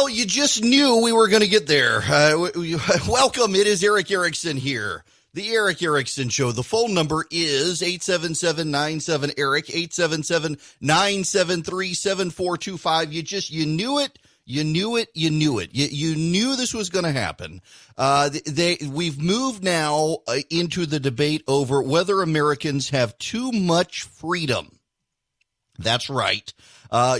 Well, you just knew we were going to get there. Welcome. It is Eric Erickson here. The Eric Erickson Show. The phone number is 877-97-ERIC, 877-973-7425. You knew it. You knew it. You knew it. You knew this was going to happen. We've moved now into the debate over whether Americans have too much freedom. That's right.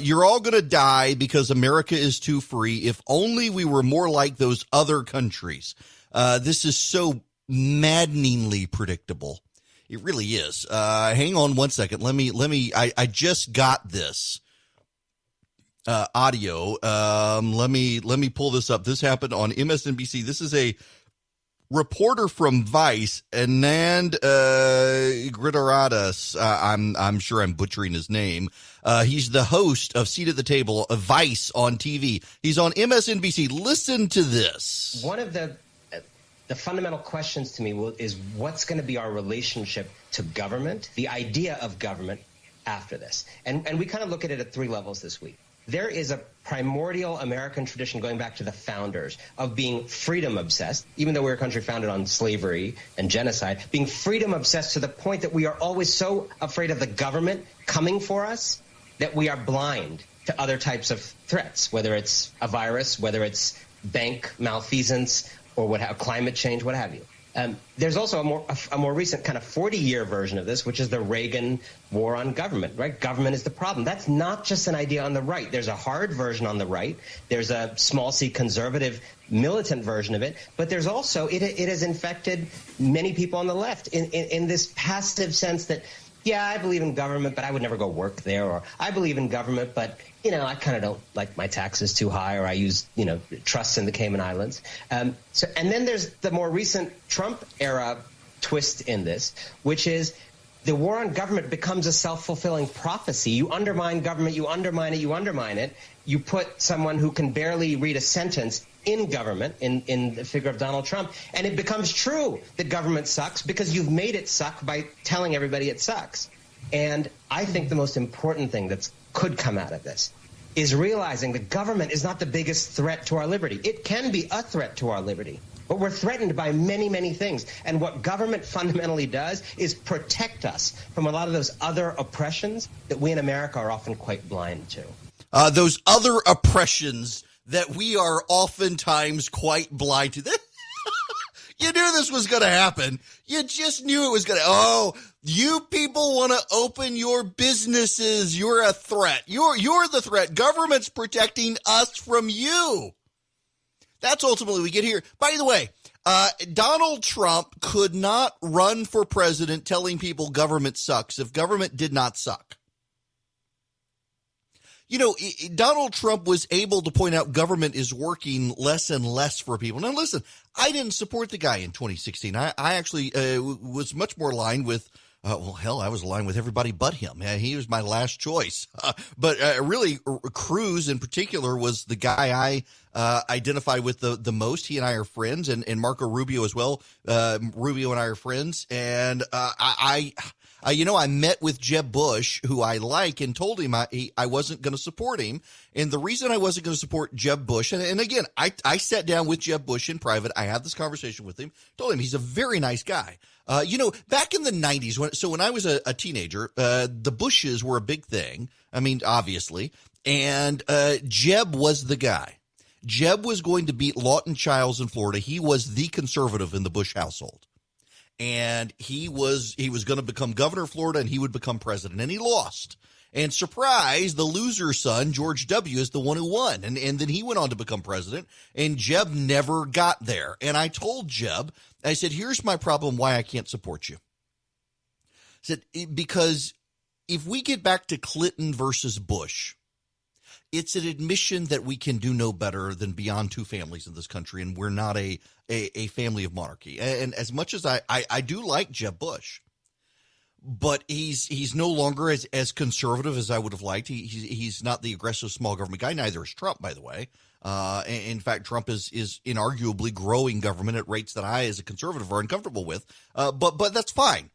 You're all going to die because America is too free. If only we were more like those other countries. This is so maddeningly predictable. It really is. Hang on one second. I just got this audio. Let me pull this up. This happened on MSNBC. This is a reporter from Vice, Anand Giridharadas. I'm sure I'm butchering his name. He's the host of Seat at the Table, of Vice on TV. He's on MSNBC. Listen to this. One of the fundamental questions to me is what's going to be our relationship to government, the idea of government after this. And we kind of look at it at three levels this week. There is a primordial American tradition going back to the founders of being freedom obsessed, even though we're a country founded on slavery and genocide, being freedom obsessed to the point that we are always so afraid of the government coming for us that we are blind to other types of threats, whether it's a virus, whether it's bank malfeasance, or climate change, what have you. There's also a more recent kind of 40-year version of this, which is the Reagan war on government, right? Government is the problem. That's not just an idea on the right. There's a hard version on the right. There's a small c conservative militant version of it. But there's also, it has infected many people on the left in this passive sense that, yeah, I believe in government, but I would never go work there. Or I believe in government, but, I kind of don't like my taxes too high, or I use, trusts in the Cayman Islands. And then there's the more recent Trump era twist in this, which is the war on government becomes a self-fulfilling prophecy. You undermine government, you undermine it, you undermine it. You put someone who can barely read a sentence in government, in the figure of Donald Trump, and it becomes true that government sucks because you've made it suck by telling everybody it sucks. And I think the most important thing that could come out of this is realizing that government is not the biggest threat to our liberty. It can be a threat to our liberty, but we're threatened by many, many things. And what government fundamentally does is protect us from a lot of those other oppressions that we in America are often quite blind to. Those other oppressions that we are oftentimes quite blind to. You knew this was going to happen. You just knew it was going to. Oh, you people want to open your businesses. You're a threat. You're the threat. Government's protecting us from you. That's ultimately we get here. By the way, Donald Trump could not run for president telling people government sucks if government did not suck. Donald Trump was able to point out government is working less and less for people. Now, listen, I didn't support the guy in 2016. I actually was much more aligned with, I was aligned with everybody but him. He was my last choice. But really, Cruz in particular was the guy I identify with the most. He and I are friends, and Marco Rubio as well. Rubio and I are friends. And I met with Jeb Bush, who I like, and told him I wasn't going to support him. And the reason I wasn't going to support Jeb Bush, and again, I sat down with Jeb Bush in private. I had this conversation with him, told him he's a very nice guy. Back in the 90s, when I was a teenager, the Bushes were a big thing. I mean, obviously. And Jeb was the guy. Jeb was going to beat Lawton Chiles in Florida. He was the conservative in the Bush household. And he was going to become governor of Florida, and he would become president, and he lost. And surprise, the loser's son, George W., is the one who won. And then he went on to become president, and Jeb never got there. And I told Jeb, I said, here's my problem why I can't support you. I said, because if we get back to Clinton versus Bush, it's an admission that we can do no better than beyond two families in this country, and we're not a family of monarchy. And as much as I do like Jeb Bush, but he's no longer as conservative as I would have liked. He's not the aggressive small government guy. Neither is Trump, by the way. In fact, Trump is inarguably growing government at rates that I, as a conservative, are uncomfortable with. But that's fine.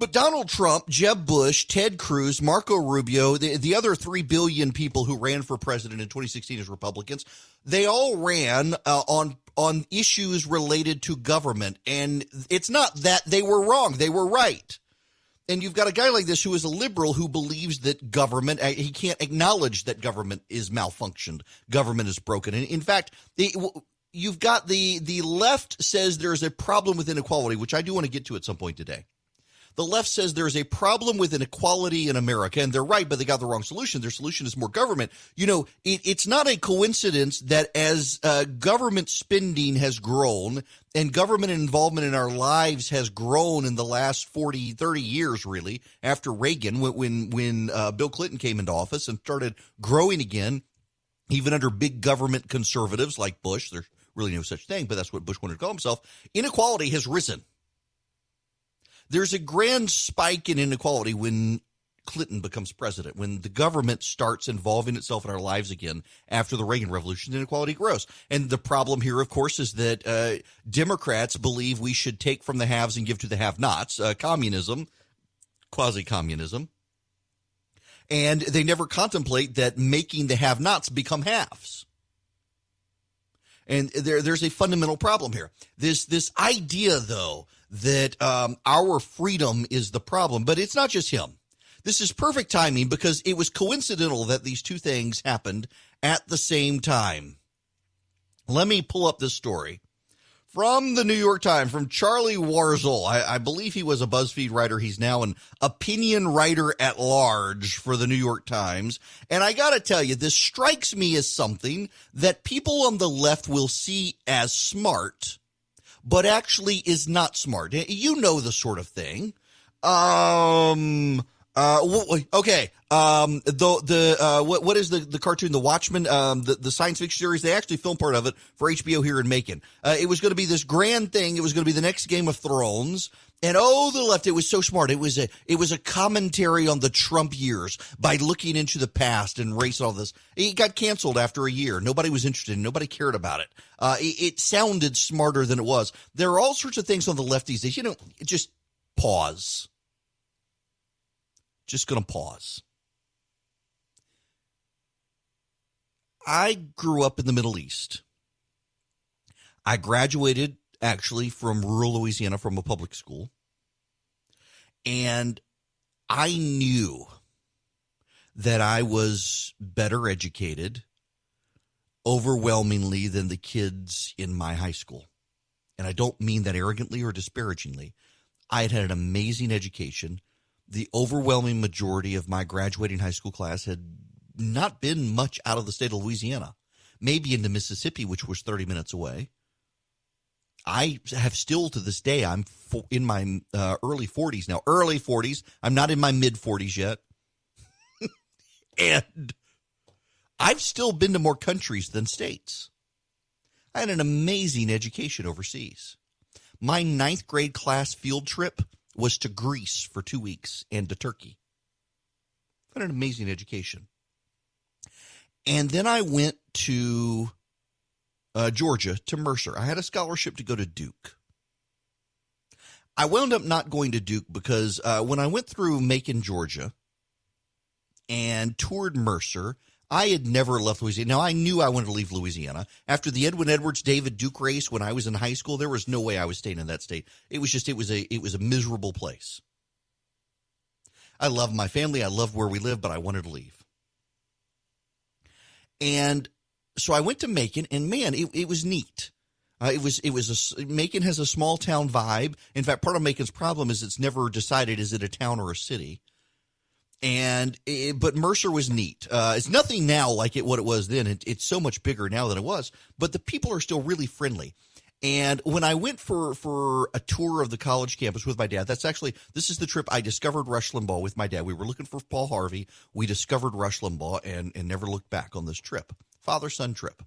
But Donald Trump, Jeb Bush, Ted Cruz, Marco Rubio, the other 3 billion people who ran for president in 2016 as Republicans, they all ran on issues related to government. And it's not that they were wrong. They were right. And you've got a guy like this who is a liberal who believes that government, he can't acknowledge that government is malfunctioned. Government is broken. And in fact, you've got the left says there's a problem with inequality, which I do want to get to at some point today. The left says there's a problem with inequality in America, and they're right, but they got the wrong solution. Their solution is more government. You know, it's not a coincidence that as government spending has grown and government involvement in our lives has grown in the last 40, 30 years, really, after Reagan, when Bill Clinton came into office and started growing again, even under big government conservatives like Bush. There's really no such thing, but that's what Bush wanted to call himself. Inequality has risen. There's a grand spike in inequality when Clinton becomes president, when the government starts involving itself in our lives again after the Reagan Revolution. Inequality grows. And the problem here, of course, is that Democrats believe we should take from the haves and give to the have-nots, communism, quasi-communism. And they never contemplate that making the have-nots become haves. And there's a fundamental problem here. This idea, though, that our freedom is the problem. But it's not just him. This is perfect timing because it was coincidental that these two things happened at the same time. Let me pull up this story from the New York Times, from Charlie Warzel. I believe he was a BuzzFeed writer. He's now an opinion writer at large for the New York Times. And I got to tell you, this strikes me as something that people on the left will see as smart, but actually is not smart. You know the sort of thing. Okay. What is the cartoon, The Watchmen, the science fiction series? They actually filmed part of it for HBO here in Macon. It was going to be this grand thing. It was going to be the next Game of Thrones. And the left, it was so smart. It was a commentary on the Trump years by looking into the past and race and all this. It got canceled after a year. Nobody was interested. Nobody cared about it. It sounded smarter than it was. There are all sorts of things on the left these days. Just pause. Just going to pause. I grew up in the Middle East. I graduated actually from rural Louisiana from a public school. And I knew that I was better educated overwhelmingly than the kids in my high school. And I don't mean that arrogantly or disparagingly. I had an amazing education. The overwhelming majority of my graduating high school class had not been much out of the state of Louisiana, maybe into Mississippi, which was 30 minutes away. I have still to this day, I'm in my early 40s now, early 40s. I'm not in my mid 40s yet. And I've still been to more countries than states. I had an amazing education overseas. My 9th grade class field trip was to Greece for 2 weeks and to Turkey. I had an amazing education. And then I went to Georgia, to Mercer. I had a scholarship to go to Duke. I wound up not going to Duke because when I went through Macon, Georgia, and toured Mercer, I had never left Louisiana. Now, I knew I wanted to leave Louisiana. After the Edwin Edwards, David Duke race when I was in high school, there was no way I was staying in that state. It was a miserable place. I love my family. I love where we live, but I wanted to leave. And so I went to Macon, and man, it was neat. Macon has a small town vibe. In fact, part of Macon's problem is it's never decided, is it a town or a city? But Mercer was neat. It's nothing now like what it was then. It's so much bigger now than it was, but the people are still really friendly. And when I went for a tour of the college campus with my dad, this is the trip I discovered Rush Limbaugh with my dad. We were looking for Paul Harvey. We discovered Rush Limbaugh and never looked back on this trip, father-son trip.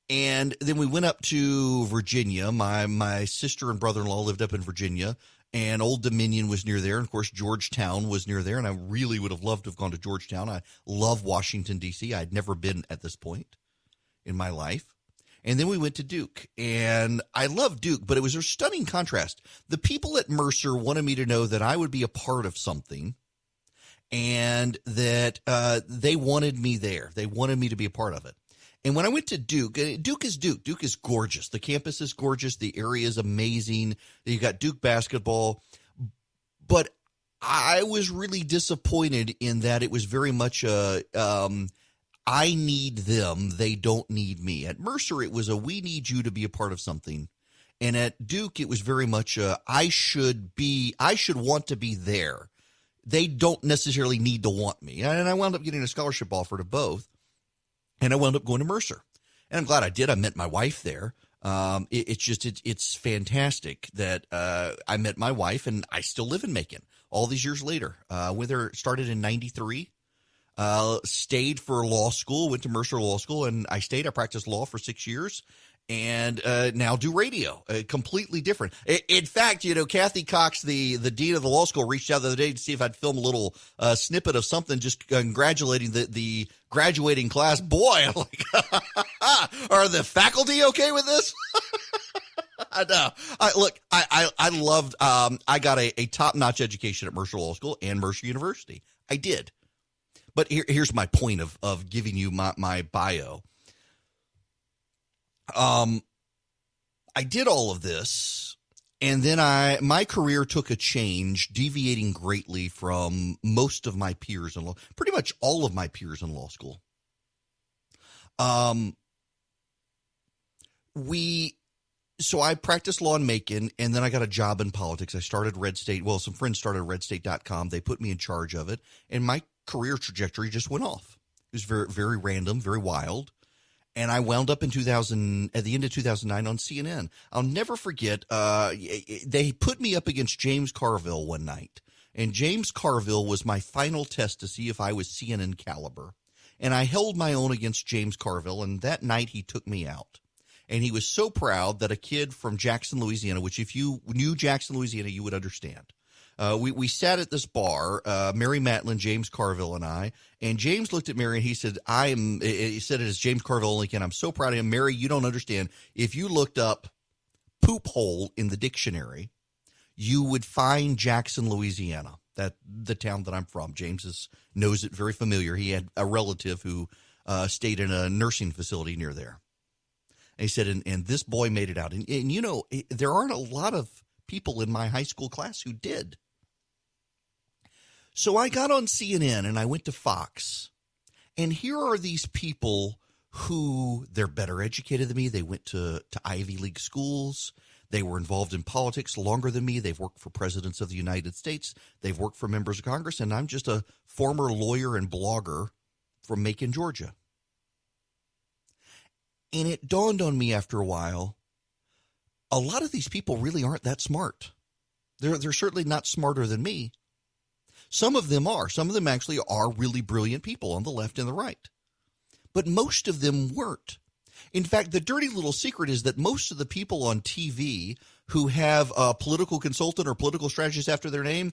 And then we went up to Virginia. My sister and brother-in-law lived up in Virginia. And Old Dominion was near there. And, of course, Georgetown was near there. And I really would have loved to have gone to Georgetown. I love Washington, D.C. I'd never been at this point in my life. And then we went to Duke, and I love Duke, but it was a stunning contrast. The people at Mercer wanted me to know that I would be a part of something, and that they wanted me there. They wanted me to be a part of it. And when I went to Duke, Duke is Duke. Duke is gorgeous. The campus is gorgeous. The area is amazing. You got Duke basketball. But I was really disappointed in that it was very much I need them, they don't need me. At Mercer, it was we need you to be a part of something. And at Duke, it was very much I should want to be there. They don't necessarily need to want me. And I wound up getting a scholarship offer to both. And I wound up going to Mercer. And I'm glad I did. I met my wife there. It's fantastic that I met my wife, and I still live in Macon all these years later. Started in 93. Stayed for law school, went to Mercer Law School, and I practiced law for 6 years, and now do radio. Completely different. In fact, Kathy Cox, the dean of the law school, reached out the other day to see if I'd film a little snippet of something just congratulating the graduating class. Boy, I'm like, are the faculty okay with this? I know. I loved, I got a top-notch education at Mercer Law School and Mercer University. I did. But here's my point of giving you my bio. I did all of this, and then my career took a change, deviating greatly from most of my peers in law, pretty much all of my peers in law school. So I practiced law in Macon, and then I got a job in politics. I started Red State. Well, some friends started redstate.com. They put me in charge of it, and my career trajectory just went off. It was very, very random, very wild. And I wound up at the end of 2009 on CNN. I'll never forget, they put me up against James Carville one night. And James Carville was my final test to see if I was CNN caliber. And I held my own against James Carville, and that night he took me out. And he was so proud that a kid from Jackson, Louisiana, which if you knew Jackson, Louisiana, you would understand. We sat at this bar, Mary Matlin, James Carville, and I. And James looked at Mary and he said, he said it as James Carville only can. I'm so proud of him. Mary, you don't understand. If you looked up poop hole in the dictionary, you would find Jackson, Louisiana, the town that I'm from. James knows it very familiar. He had a relative who stayed in a nursing facility near there. And he said, and this boy made it out. And there aren't a lot of people in my high school class who did. So I got on CNN and I went to Fox. And here are these people who they're better educated than me. They went to Ivy League schools. They were involved in politics longer than me. They've worked for presidents of the United States. They've worked for members of Congress. And I'm just a former lawyer and blogger from Macon, Georgia. And it dawned on me after a while, a lot of these people really aren't that smart. They're certainly not smarter than me. Some of them are. Some of them actually are really brilliant people on the left and the right. But most of them weren't. In fact, the dirty little secret is that most of the people on TV who have a political consultant or political strategist after their name,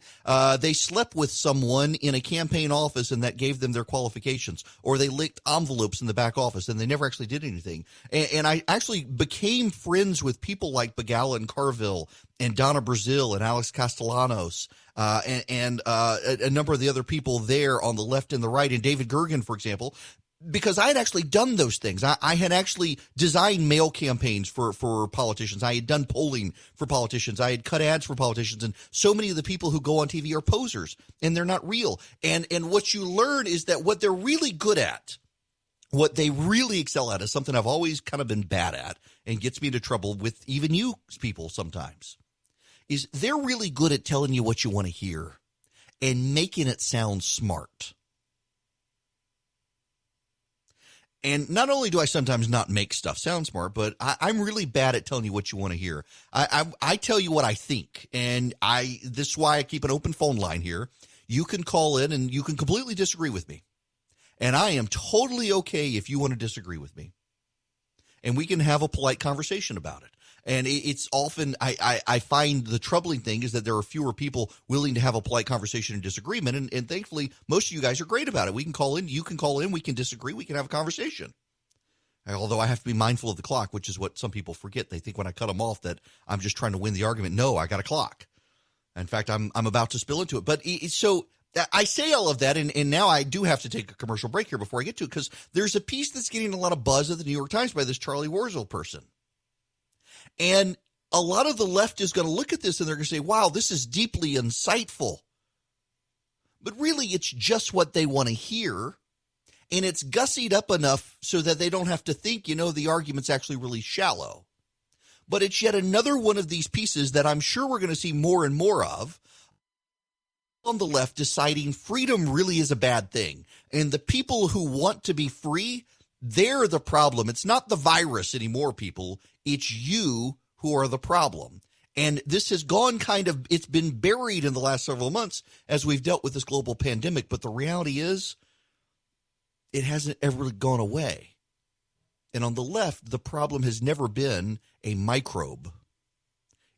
they slept with someone in a campaign office and that gave them their qualifications, or they licked envelopes in the back office and they never actually did anything. And I actually became friends with people like Begala and Carville and Donna Brazil and Alex Castellanos and a number of the other people there on the left and the right, and David Gergen, for example, because I had actually done those things. I had actually designed mail campaigns for politicians. I had done polling for politicians. I had cut ads for politicians. And so many of the people who go on TV are posers, and they're not real. And what you learn is that what they're really good at, what they really excel at, is something I've always kind of been bad at and gets me into trouble with even you people sometimes, is they're really good at telling you what you want to hear and making it sound smart. And not only do I sometimes not make stuff sound smart, but I'm really bad at telling you what you want to hear. I tell you what I think, and this is why I keep an open phone line here. You can call in and you can completely disagree with me. And I am totally okay if you want to disagree with me. And we can have a polite conversation about it. And it's often, I find the troubling thing is that there are fewer people willing to have a polite conversation and disagreement. And thankfully, most of you guys are great about it. We can call in, you can call in, we can disagree, we can have a conversation. Although I have to be mindful of the clock, which is what some people forget. They think when I cut them off that I'm just trying to win the argument. No, I got a clock. In fact, I'm about to spill into it. But so I say all of that, and now I do have to take a commercial break here before I get to it, because there's a piece that's getting a lot of buzz at the New York Times by this Charlie Warzel person. And a lot of the left is going to look at this and they're going to say, wow, this is deeply insightful. But really, it's just what they want to hear. And it's gussied up enough so that they don't have to think, the argument's actually really shallow. But it's yet another one of these pieces that I'm sure we're going to see more and more of on the left deciding freedom really is a bad thing. And the people who want to be free, they're the problem. It's not the virus anymore, people. It's you who are the problem. And this has gone it's been buried in the last several months as we've dealt with this global pandemic. But the reality is, it hasn't ever gone away. And on the left, the problem has never been a microbe.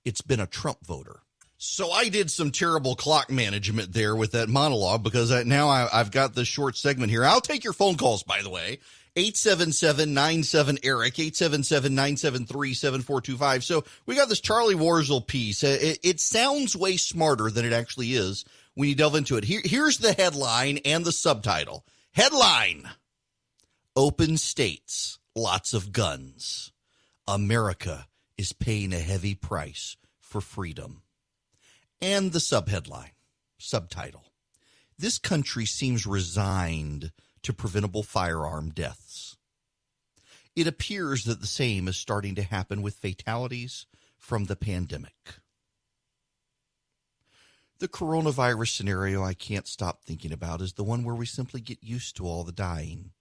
It's been a Trump voter. So I did some terrible clock management there with that monologue, because now I've got this short segment here. I'll take your phone calls, by the way. 877-97-ERIC, 877-973-7425. So we got this Charlie Warzel piece. It sounds way smarter than it actually is when you delve into it. Here's the headline and the subtitle. Headline: Open states, lots of guns. America is paying a heavy price for freedom. And the subtitle: This country seems resigned to preventable firearm deaths. It appears that the same is starting to happen with fatalities from the pandemic. The coronavirus scenario I can't stop thinking about is the one where we simply get used to all the dying.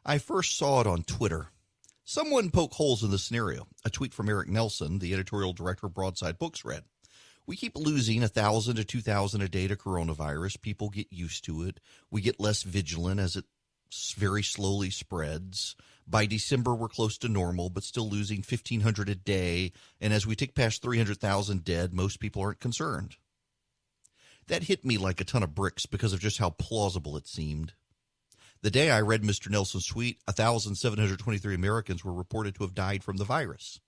I first saw it on Twitter. Someone poked holes in the scenario. A tweet from Eric Nelson, the editorial director of Broadside Books, read, "We keep losing 1,000 to 2,000 a day to coronavirus. People get used to it. We get less vigilant as it very slowly spreads. By December, we're close to normal, but still losing 1,500 a day. And as we tick past 300,000 dead, most people aren't concerned." That hit me like a ton of bricks because of just how plausible it seemed. The day I read Mr. Nelson's tweet, 1,723 Americans were reported to have died from the virus.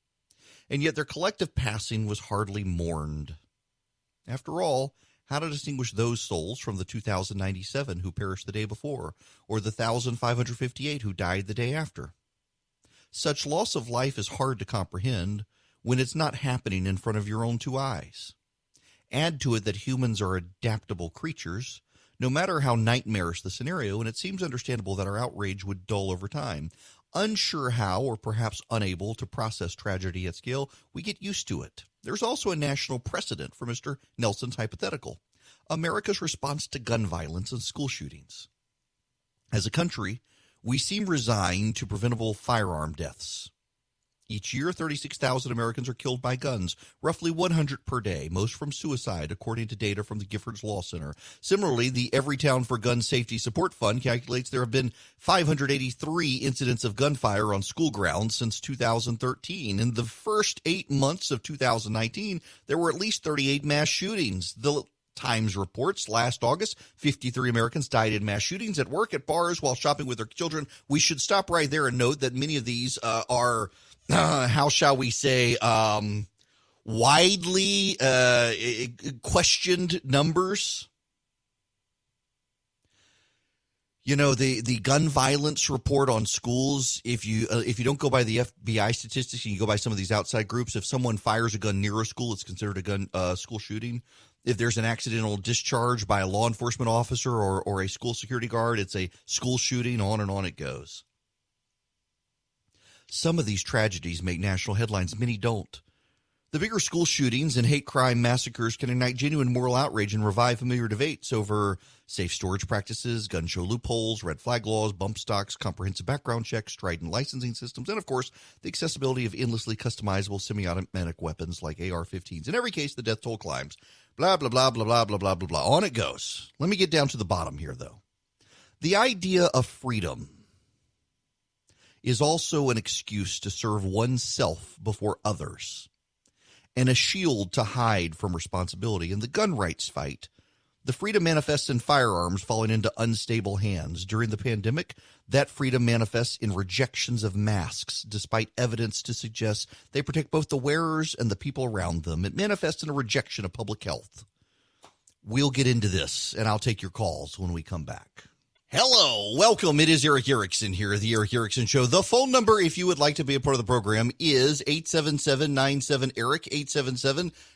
And yet their collective passing was hardly mourned. After all, how to distinguish those souls from the 2,097 who perished the day before, or the 1,558 who died the day after? Such loss of life is hard to comprehend when it's not happening in front of your own two eyes. Add to it that humans are adaptable creatures, no matter how nightmarish the scenario, and it seems understandable that our outrage would dull over time. Unsure how, or perhaps unable to process tragedy at scale, we get used to it. There's also a national precedent for Mr. Nelson's hypothetical: America's response to gun violence and school shootings. As a country, we seem resigned to preventable firearm deaths. Each year, 36,000 Americans are killed by guns, roughly 100 per day, most from suicide, according to data from the Giffords Law Center. Similarly, the Everytown for Gun Safety Support Fund calculates there have been 583 incidents of gunfire on school grounds since 2013. In the first 8 months of 2019, there were at least 38 mass shootings. The Times reports last August, 53 Americans died in mass shootings at work, at bars, while shopping with their children. We should stop right there and note that many of these are how shall we say, widely questioned numbers. You know, the gun violence report on schools, if you don't go by the FBI statistics and you go by some of these outside groups, if someone fires a gun near a school, it's considered a school shooting. If there's an accidental discharge by a law enforcement officer or a school security guard, it's a school shooting, on and on it goes. Some of these tragedies make national headlines, many don't. The bigger school shootings and hate crime massacres can ignite genuine moral outrage and revive familiar debates over safe storage practices, gun show loopholes, red flag laws, bump stocks, comprehensive background checks, strident licensing systems, and, of course, the accessibility of endlessly customizable semi-automatic weapons like AR-15s. In every case, the death toll climbs. Blah, blah, blah, blah, blah, blah, blah, blah, blah. On it goes. Let me get down to the bottom here, though. The idea of freedom is also an excuse to serve oneself before others, and a shield to hide from responsibility. In the gun rights fight, The freedom manifests in firearms falling into unstable hands. During the pandemic, that freedom manifests in rejections of masks, despite evidence to suggest they protect both the wearers and the people around them. It manifests in a rejection of public health. We'll get into this, and I'll take your calls when we come back. Hello, welcome. It is Eric Erickson here, the Eric Erickson Show. The phone number, if you would like to be a part of the program, is 877-97-ERIC,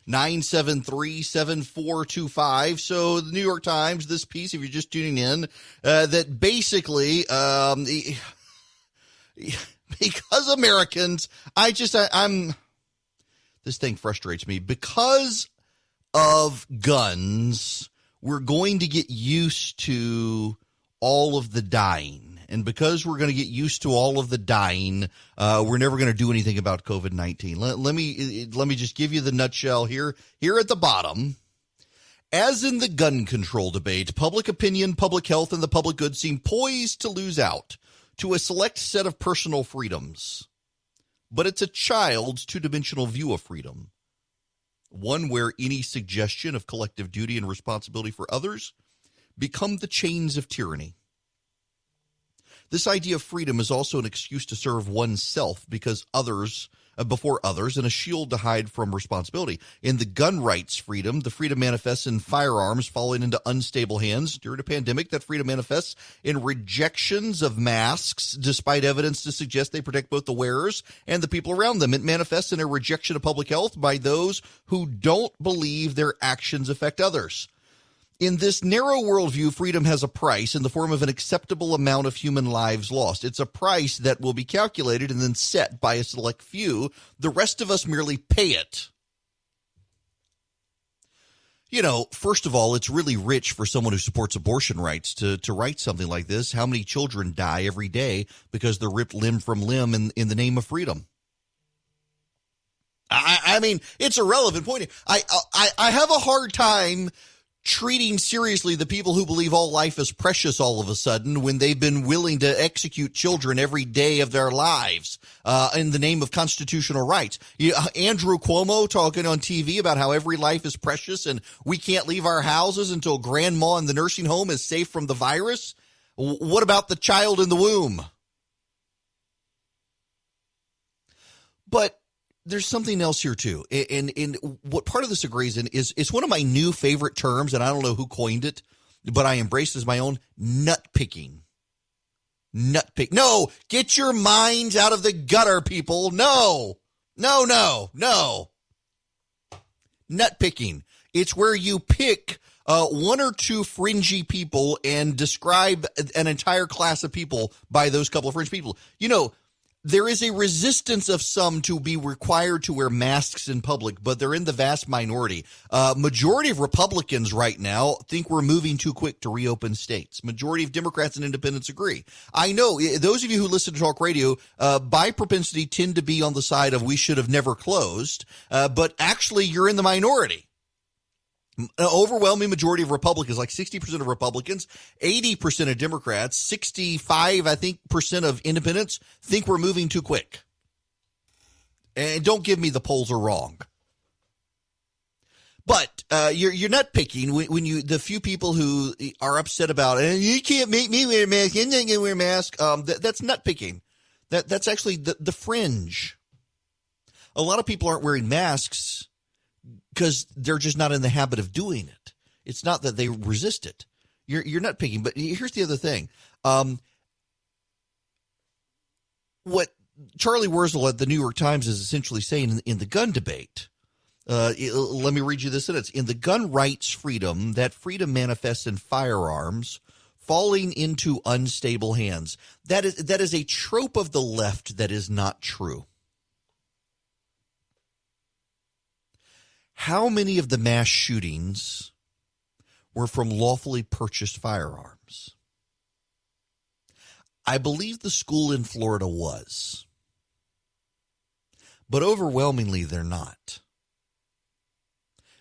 877-973-7425. So the New York Times, this piece, if you're just tuning in, that basically, because Americans, I'm this thing frustrates me. Because of guns, we're going to get used to all of the dying. And because we're going to get used to all of the dying, we're never going to do anything about COVID-19. Let me just give you the nutshell here at the bottom. As in the gun control debate, public opinion, public health, and the public good seem poised to lose out to a select set of personal freedoms. But it's a child's two-dimensional view of freedom, one where any suggestion of collective duty and responsibility for others become the chains of tyranny. This idea of freedom is also an excuse to serve oneself before others, and a shield to hide from responsibility. In the gun rights freedom, the freedom manifests in firearms falling into unstable hands. During a pandemic, that freedom manifests in rejections of masks, despite evidence to suggest they protect both the wearers and the people around them. It manifests in a rejection of public health by those who don't believe their actions affect others. In this narrow worldview, freedom has a price in the form of an acceptable amount of human lives lost. It's a price that will be calculated and then set by a select few. The rest of us merely pay it. You know, first of all, it's really rich for someone who supports abortion rights to write something like this. How many children die every day because they're ripped limb from limb in the name of freedom? I mean, it's a relevant point. I have a hard time treating seriously the people who believe all life is precious all of a sudden when they've been willing to execute children every day of their lives in the name of constitutional rights. Andrew Cuomo talking on TV about how every life is precious and we can't leave our houses until grandma in the nursing home is safe from the virus. What about the child in the womb? But there's something else here, too. And what part of this agrees in is it's one of my new favorite terms, and I don't know who coined it, but I embrace it as my own: nut-picking. Nut-pick. No, get your minds out of the gutter, people. No. Nut-picking. It's where you pick one or two fringy people and describe an entire class of people by those couple of fringe people. You know, there is a resistance of some to be required to wear masks in public, but they're in the vast minority. Majority of Republicans right now think we're moving too quick to reopen states. Majority of Democrats and independents agree. I know those of you who listen to talk radio by propensity tend to be on the side of we should have never closed, but actually you're in the minority. An overwhelming majority of Republicans, like 60% of Republicans, 80% of Democrats, 65, I think, percent of independents think we're moving too quick. And don't give me the polls are wrong. But you're not picking when the few people who are upset about it. You can't make me wear a mask. You're not going to wear a mask. That's nut picking. That's actually the fringe. A lot of people aren't wearing masks because they're just not in the habit of doing it. It's not that they resist it. You're not picking. But here's the other thing. What Charlie Wurzel at the New York Times is essentially saying in the gun debate, let me read you this sentence. In the gun rights freedom, that freedom manifests in firearms falling into unstable hands. That is a trope of the left that is not true. How many of the mass shootings were from lawfully purchased firearms? I believe the school in Florida was, but overwhelmingly they're not.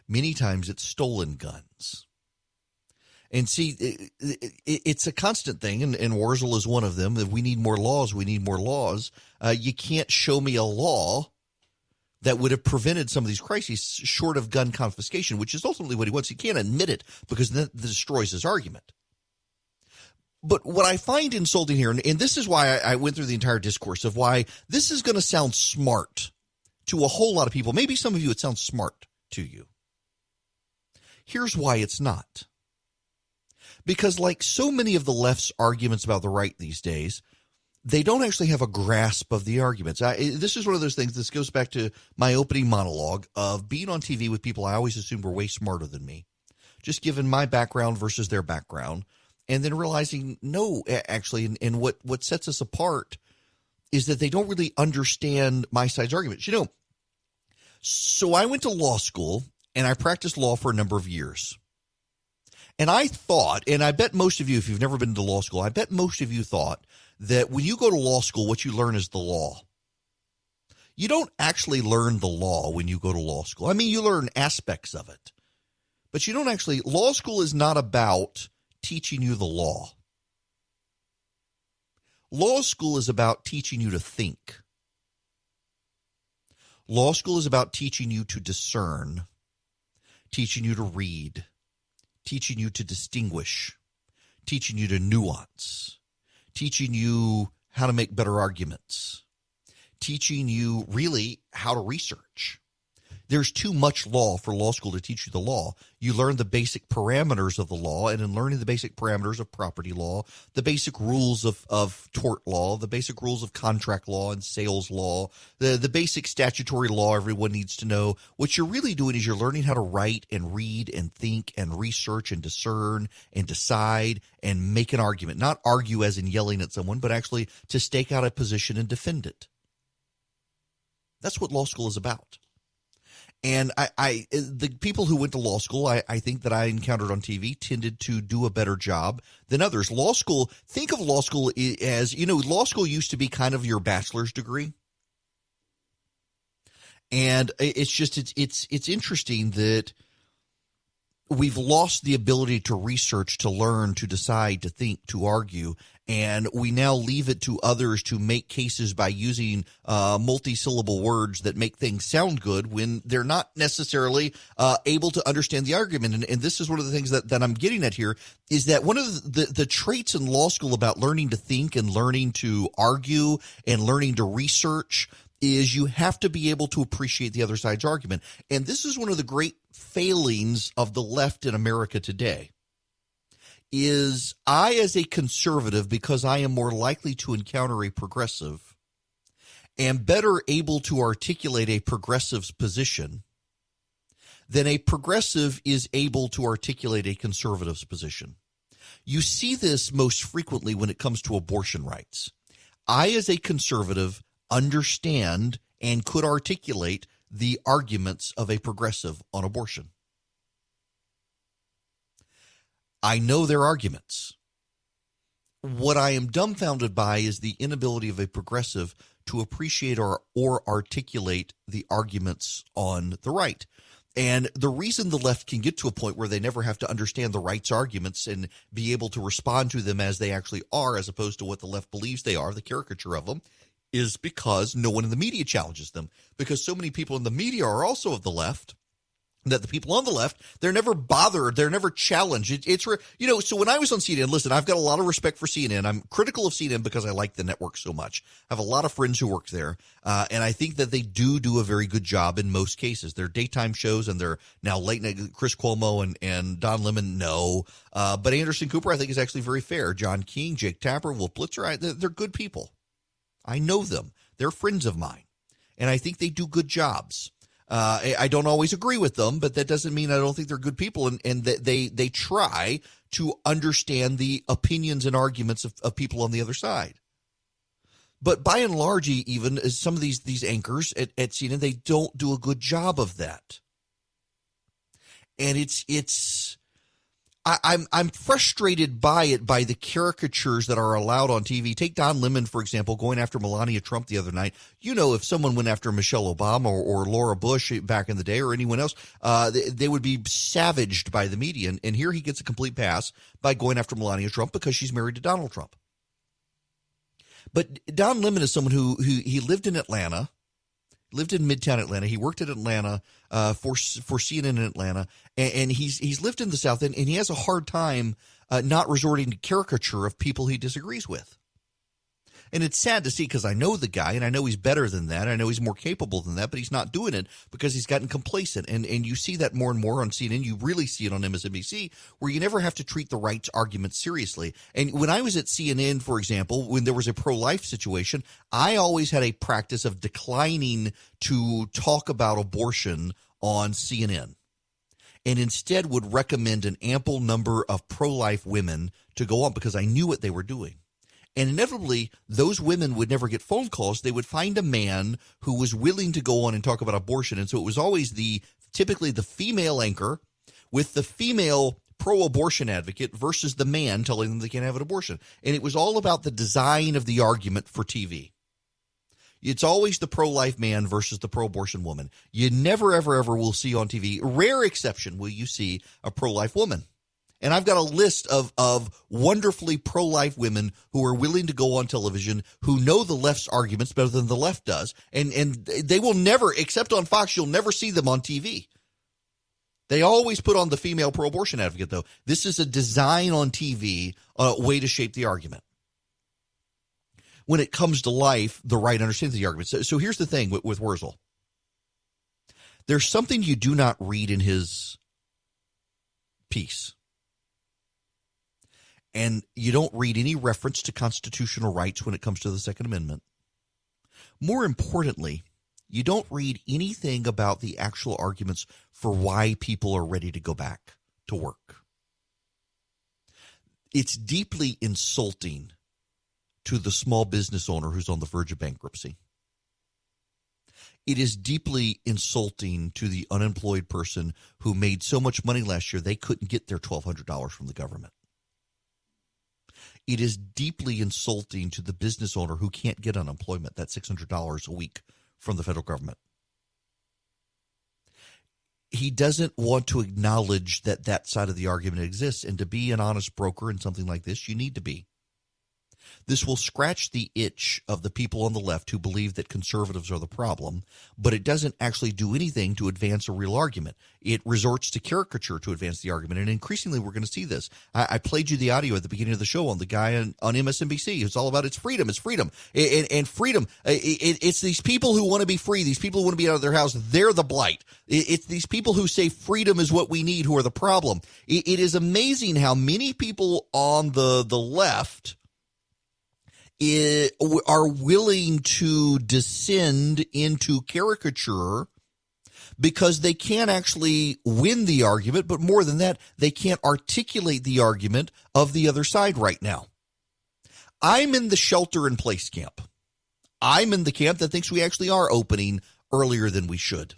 Many times it's stolen guns. And see, it's a constant thing, and Wurzel is one of them. If we need more laws, we need more laws. You can't show me a law that would have prevented some of these crises short of gun confiscation, which is ultimately what he wants. He can't admit it because that destroys his argument. But what I find insulting here, and this is why I went through the entire discourse of why this is going to sound smart to a whole lot of people. Maybe some of you, it sounds smart to you. Here's why it's not. Because like so many of the left's arguments about the right these days, they don't actually have a grasp of the arguments. This is one of those things. This goes back to my opening monologue of being on TV with people I always assumed were way smarter than me, just given my background versus their background, and then realizing, no, actually, and what sets us apart is that they don't really understand my side's arguments. You know, so I went to law school, and I practiced law for a number of years. And I thought, and I bet most of you, if you've never been to law school, I bet most of you thought that when you go to law school, what you learn is the law. You don't actually learn the law when you go to law school. I mean, you learn aspects of it, but you don't actually. Law school is not about teaching you the law. Law school is about teaching you to think. Law school is about teaching you to discern, teaching you to read, teaching you to distinguish, teaching you to nuance, teaching you how to make better arguments, teaching you really how to research. There's too much law for law school to teach you the law. You learn the basic parameters of the law, and in learning the basic parameters of property law, the basic rules of tort law, the basic rules of contract law and sales law, the basic statutory law everyone needs to know, what you're really doing is you're learning how to write and read and think and research and discern and decide and make an argument. Not argue as in yelling at someone, but actually to stake out a position and defend it. That's what law school is about. And the people who went to law school, I think that I encountered on TV tended to do a better job than others. Law school, think of law school as, you know, law school used to be kind of your bachelor's degree. And it's just, it's interesting that we've lost the ability to research, to learn, to decide, to think, to argue, and we now leave it to others to make cases by using multi-syllable words that make things sound good when they're not necessarily able to understand the argument. And this is one of the things that I'm getting at here, is that one of the traits in law school about learning to think and learning to argue and learning to research is you have to be able to appreciate the other side's argument. And this is one of the great failings of the left in America today, is I, as a conservative, because I am more likely to encounter a progressive, am better able to articulate a progressive's position than a progressive is able to articulate a conservative's position. You see this most frequently when it comes to abortion rights. I, as a conservative, understand and could articulate the arguments of a progressive on abortion. I know their arguments. What I am dumbfounded by is the inability of a progressive to appreciate or articulate the arguments on the right. And the reason the left can get to a point where they never have to understand the right's arguments and be able to respond to them as they actually are, as opposed to what the left believes they are, the caricature of them, is because no one in the media challenges them. Because so many people in the media are also of the left, that the people on the left, they're never bothered, they're never challenged. So when I was on CNN, listen, I've got a lot of respect for CNN. I'm critical of CNN because I like the network so much. I have a lot of friends who work there, and I think that they do a very good job in most cases. Their daytime shows and their now late night, Chris Cuomo and Don Lemon, no. But Anderson Cooper, I think, is actually very fair. John King, Jake Tapper, Wolf Blitzer, they're good people. I know them. They're friends of mine, and I think they do good jobs. I don't always agree with them, but that doesn't mean I don't think they're good people, and that they try to understand the opinions and arguments of people on the other side. But by and large, even some of these anchors at CNN, they don't do a good job of that. And I'm frustrated by it, by the caricatures that are allowed on TV. Take Don Lemon, for example, going after Melania Trump the other night. You know, if someone went after Michelle Obama or Laura Bush back in the day, or anyone else, they would be savaged by the media. And here he gets a complete pass by going after Melania Trump because she's married to Donald Trump. But Don Lemon is someone who he lived in Atlanta. lived in Midtown Atlanta. He worked at Atlanta for CNN in Atlanta, and he's lived in the South End, and he has a hard time not resorting to caricature of people he disagrees with. And it's sad to see because I know the guy, and I know he's better than that. I know he's more capable than that, but he's not doing it because he's gotten complacent. And you see that more and more on CNN. You really see it on MSNBC, where you never have to treat the rights argument seriously. And when I was at CNN, for example, when there was a pro-life situation, I always had a practice of declining to talk about abortion on CNN, and instead would recommend an ample number of pro-life women to go on because I knew what they were doing. And inevitably, those women would never get phone calls. They would find a man who was willing to go on and talk about abortion. And so it was always typically the female anchor with the female pro-abortion advocate versus the man telling them they can't have an abortion. And it was all about the design of the argument for TV. It's always the pro-life man versus the pro-abortion woman. You never, ever, ever will see on TV, rare exception, will you see a pro-life woman. And I've got a list of wonderfully pro-life women who are willing to go on television, who know the left's arguments better than the left does. And they will never, except on Fox, you'll never see them on TV. They always put on the female pro-abortion advocate, though. This is a design on TV, a way to shape the argument. When it comes to life, the right understands the argument. So here's the thing with Wurzel. There's something you do not read in his piece. And you don't read any reference to constitutional rights when it comes to the Second Amendment. More importantly, you don't read anything about the actual arguments for why people are ready to go back to work. It's deeply insulting to the small business owner who's on the verge of bankruptcy. It is deeply insulting to the unemployed person who made so much money last year they couldn't get their $1,200 from the government. It is deeply insulting to the business owner who can't get unemployment, that $600 a week from the federal government. He doesn't want to acknowledge that that side of the argument exists. And to be an honest broker in something like this, you need to be. This will scratch the itch of the people on the left who believe that conservatives are the problem, but it doesn't actually do anything to advance a real argument. It resorts to caricature to advance the argument, and increasingly we're going to see this. I played you the audio at the beginning of the show on the guy on MSNBC. It's all about it's freedom, and freedom. It's these people who want to be free, these people who want to be out of their house. They're the blight. It's these people who say freedom is what we need who are the problem. It is amazing how many people on the left are willing to descend into caricature because they can't actually win the argument, but more than that, they can't articulate the argument of the other side right now. I'm in the shelter-in-place camp. I'm in the camp that thinks we actually are opening earlier than we should.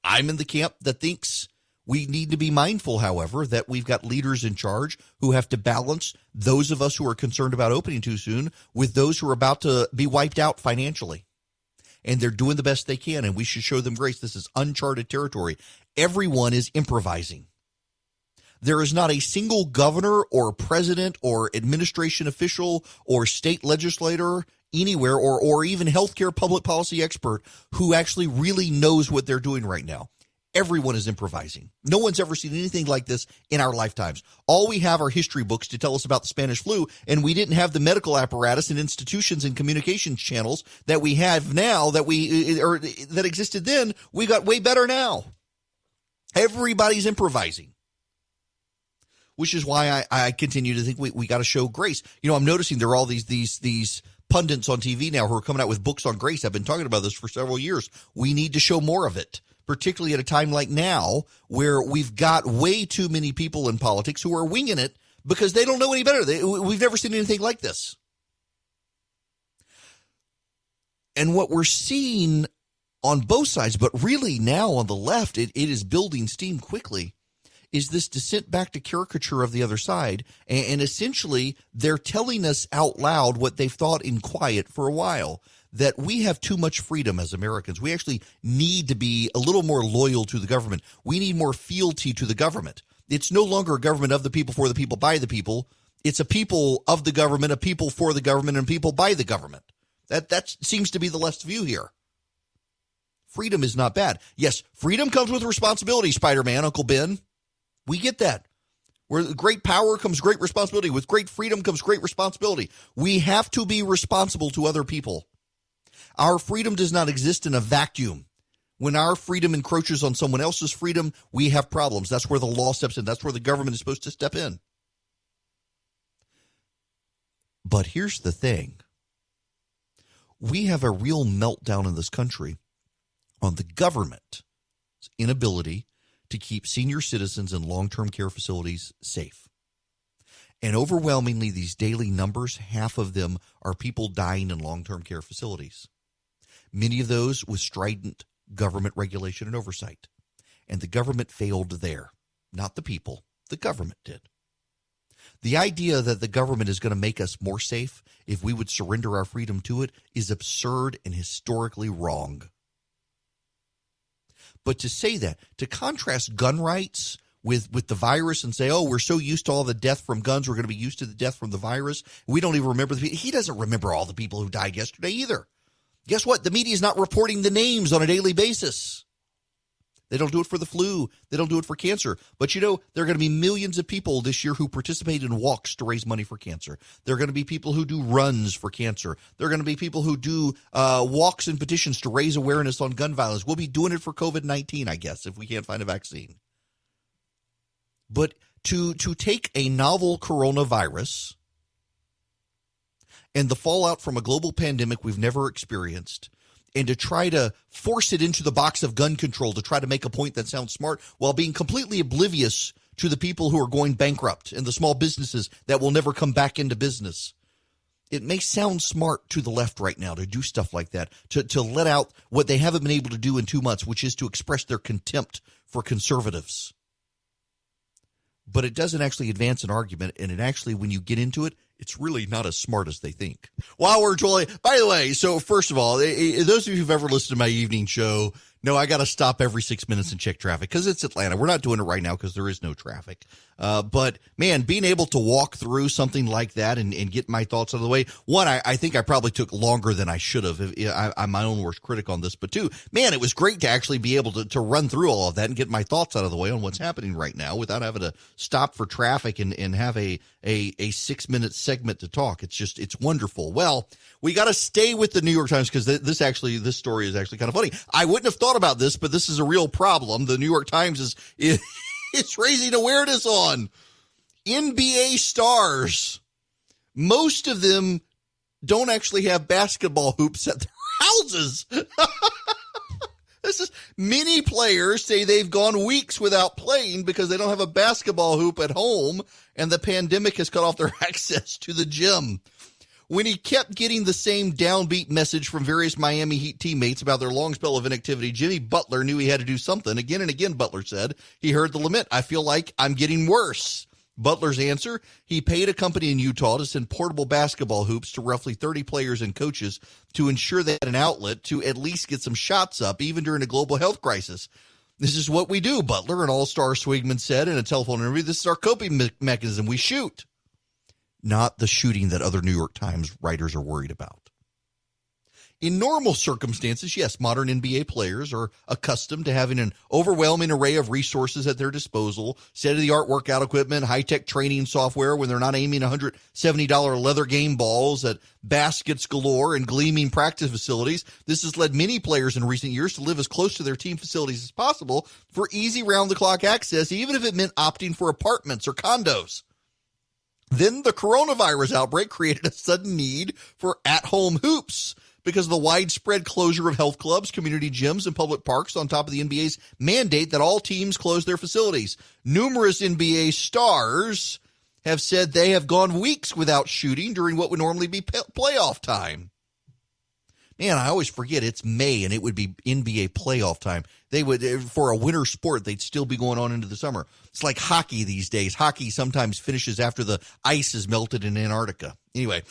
I'm in the camp that thinks we need to be mindful, however, that we've got leaders in charge who have to balance those of us who are concerned about opening too soon with those who are about to be wiped out financially. And they're doing the best they can, and we should show them grace. This is uncharted territory. Everyone is improvising. There is not a single governor or president or administration official or state legislator anywhere or even healthcare public policy expert who actually really knows what they're doing right now. Everyone is improvising. No one's ever seen anything like this in our lifetimes. All we have are history books to tell us about the Spanish flu, and we didn't have the medical apparatus and institutions and communications channels that we have now that existed then. We got way better now. Everybody's improvising, which is why I continue to think we got to show grace. You know, I'm noticing there are all these pundits on TV now who are coming out with books on grace. I've been talking about this for several years. We need to show more of it, particularly at a time like now where we've got way too many people in politics who are winging it because they don't know any better. We've never seen anything like this. And what we're seeing on both sides, but really now on the left, it is building steam quickly, is this descent back to caricature of the other side. And essentially, they're telling us out loud what they've thought in quiet for a while, that we have too much freedom as Americans. We actually need to be a little more loyal to the government. We need more fealty to the government. It's no longer a government of the people, for the people, by the people. It's a people of the government, a people for the government, and people by the government. That seems to be the left's view here. freedom is not bad. Yes, freedom comes with responsibility, Spider-Man, Uncle Ben. We get that. Where great power comes great responsibility. With great freedom comes great responsibility. We have to be responsible to other people. Our freedom does not exist in a vacuum. When our freedom encroaches on someone else's freedom, we have problems. That's where the law steps in. That's where the government is supposed to step in. But here's the thing. We have a real meltdown in this country on the government's inability to keep senior citizens in long-term care facilities safe. And overwhelmingly, these daily numbers, half of them are people dying in long-term care facilities. Many of those with strident government regulation and oversight. And the government failed there. Not the people. The government did. The idea that the government is going to make us more safe if we would surrender our freedom to it is absurd and historically wrong. But to say that, to contrast gun rights with the virus and say, oh, we're so used to all the death from guns, we're going to be used to the death from the virus. We don't even remember he doesn't remember all the people who died yesterday either. Guess what? The media is not reporting the names on a daily basis. They don't do it for the flu. They don't do it for cancer. But, there are going to be millions of people this year who participate in walks to raise money for cancer. There are going to be people who do runs for cancer. There are going to be people who do walks and petitions to raise awareness on gun violence. We'll be doing it for COVID-19, I guess, if we can't find a vaccine. But to take a novel coronavirus and the fallout from a global pandemic we've never experienced, and to try to force it into the box of gun control to try to make a point that sounds smart while being completely oblivious to the people who are going bankrupt and the small businesses that will never come back into business. It may sound smart to the left right now to do stuff like that, to let out what they haven't been able to do in 2 months, which is to express their contempt for conservatives. But it doesn't actually advance an argument, and it actually, when you get into it, it's really not as smart as they think. While we're joining, by the way, so first of all, those of you who've ever listened to my evening show know I got to stop every 6 minutes and check traffic because it's Atlanta. We're not doing it right now because there is no traffic. But, man, being able to walk through something like that and get my thoughts out of the way, one, I think I probably took longer than I should have. I'm my own worst critic on this. But, two, man, it was great to actually be able to run through all of that and get my thoughts out of the way on what's happening right now without having to stop for traffic and have a 6-minute segment to talk. It's wonderful. Well, we got to stay with the New York Times because this story is actually kind of funny. I wouldn't have thought about this, but this is a real problem. The New York Times is raising awareness on NBA stars. Most of them don't actually have basketball hoops at their houses. Many players say they've gone weeks without playing because they don't have a basketball hoop at home, and the pandemic has cut off their access to the gym. When he kept getting the same downbeat message from various Miami Heat teammates about their long spell of inactivity, Jimmy Butler knew he had to do something. Again and again, Butler said. He heard the lament, I feel like I'm getting worse. Butler's answer, he paid a company in Utah to send portable basketball hoops to roughly 30 players and coaches to ensure they had an outlet to at least get some shots up, even during a global health crisis. This is what we do, Butler, an all-star swingman said in a telephone interview. This is our coping mechanism. We shoot. Not the shooting that other New York Times writers are worried about. In normal circumstances, yes, modern NBA players are accustomed to having an overwhelming array of resources at their disposal, state-of-the-art workout equipment, high-tech training software when they're not aiming $170 leather game balls at baskets galore and gleaming practice facilities. This has led many players in recent years to live as close to their team facilities as possible for easy round-the-clock access, even if it meant opting for apartments or condos. Then the coronavirus outbreak created a sudden need for at-home hoops because of the widespread closure of health clubs, community gyms, and public parks on top of the NBA's mandate that all teams close their facilities. Numerous NBA stars have said they have gone weeks without shooting during what would normally be playoff time. Man, I always forget it's May and it would be NBA playoff time. They would, for a winter sport, they'd still be going on into the summer. It's like hockey these days. Hockey sometimes finishes after the ice is melted in Antarctica. Anyway,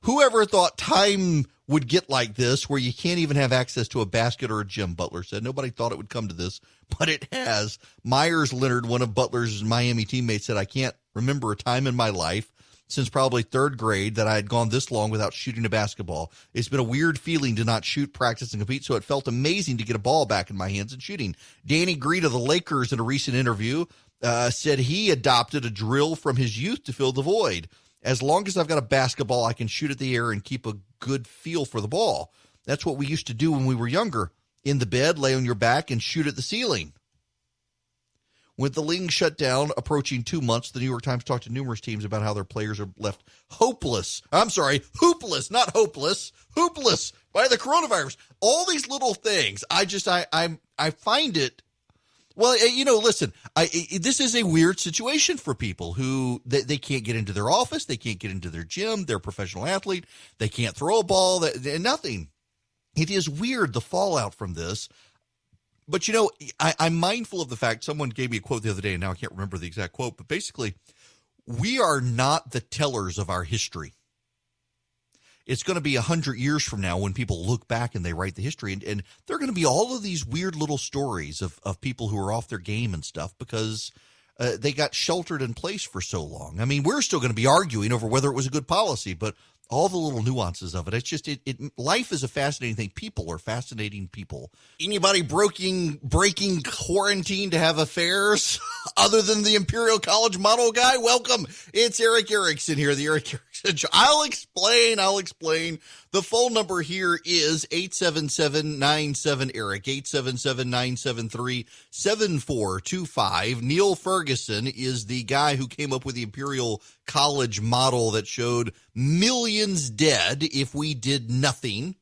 whoever thought time would get like this where you can't even have access to a basket or a gym, Butler said. Nobody thought it would come to this, but it has. Myers Leonard, one of Butler's Miami teammates, said, I can't remember a time in my life since probably third grade that I had gone this long without shooting a basketball. It's been a weird feeling to not shoot, practice, and compete, so it felt amazing to get a ball back in my hands and shooting. Danny Green of the Lakers in a recent interview said he adopted a drill from his youth to fill the void. As long as I've got a basketball, I can shoot at the air and keep a good feel for the ball. That's what we used to do when we were younger. In the bed, lay on your back, and shoot at the ceiling. With the league shut down, approaching 2 months, the New York Times talked to numerous teams about how their players are left hoopless by the coronavirus. All these little things. I find it. Well, listen, this is a weird situation for people who they can't get into their office. They can't get into their gym. They're a professional athlete. They can't throw a ball. Nothing. It is weird, the fallout from this. But, I'm mindful of the fact someone gave me a quote the other day, and now I can't remember the exact quote. But basically, we are not the tellers of our history. It's going to be 100 years from now when people look back and they write the history. And there are going to be all of these weird little stories of people who are off their game and stuff because they got sheltered in place for so long. I mean, we're still going to be arguing over whether it was a good policy, but all the little nuances of it. It's just, life is a fascinating thing. People are fascinating people. Anybody breaking quarantine to have affairs other than the Imperial College model guy? Welcome. It's Eric Erickson here, the Eric Erickson Show. I'll explain. The phone number here is 877-97-ERIC, 877-973-7425. Neil Ferguson is the guy who came up with the Imperial College model that showed millions dead if we did nothing.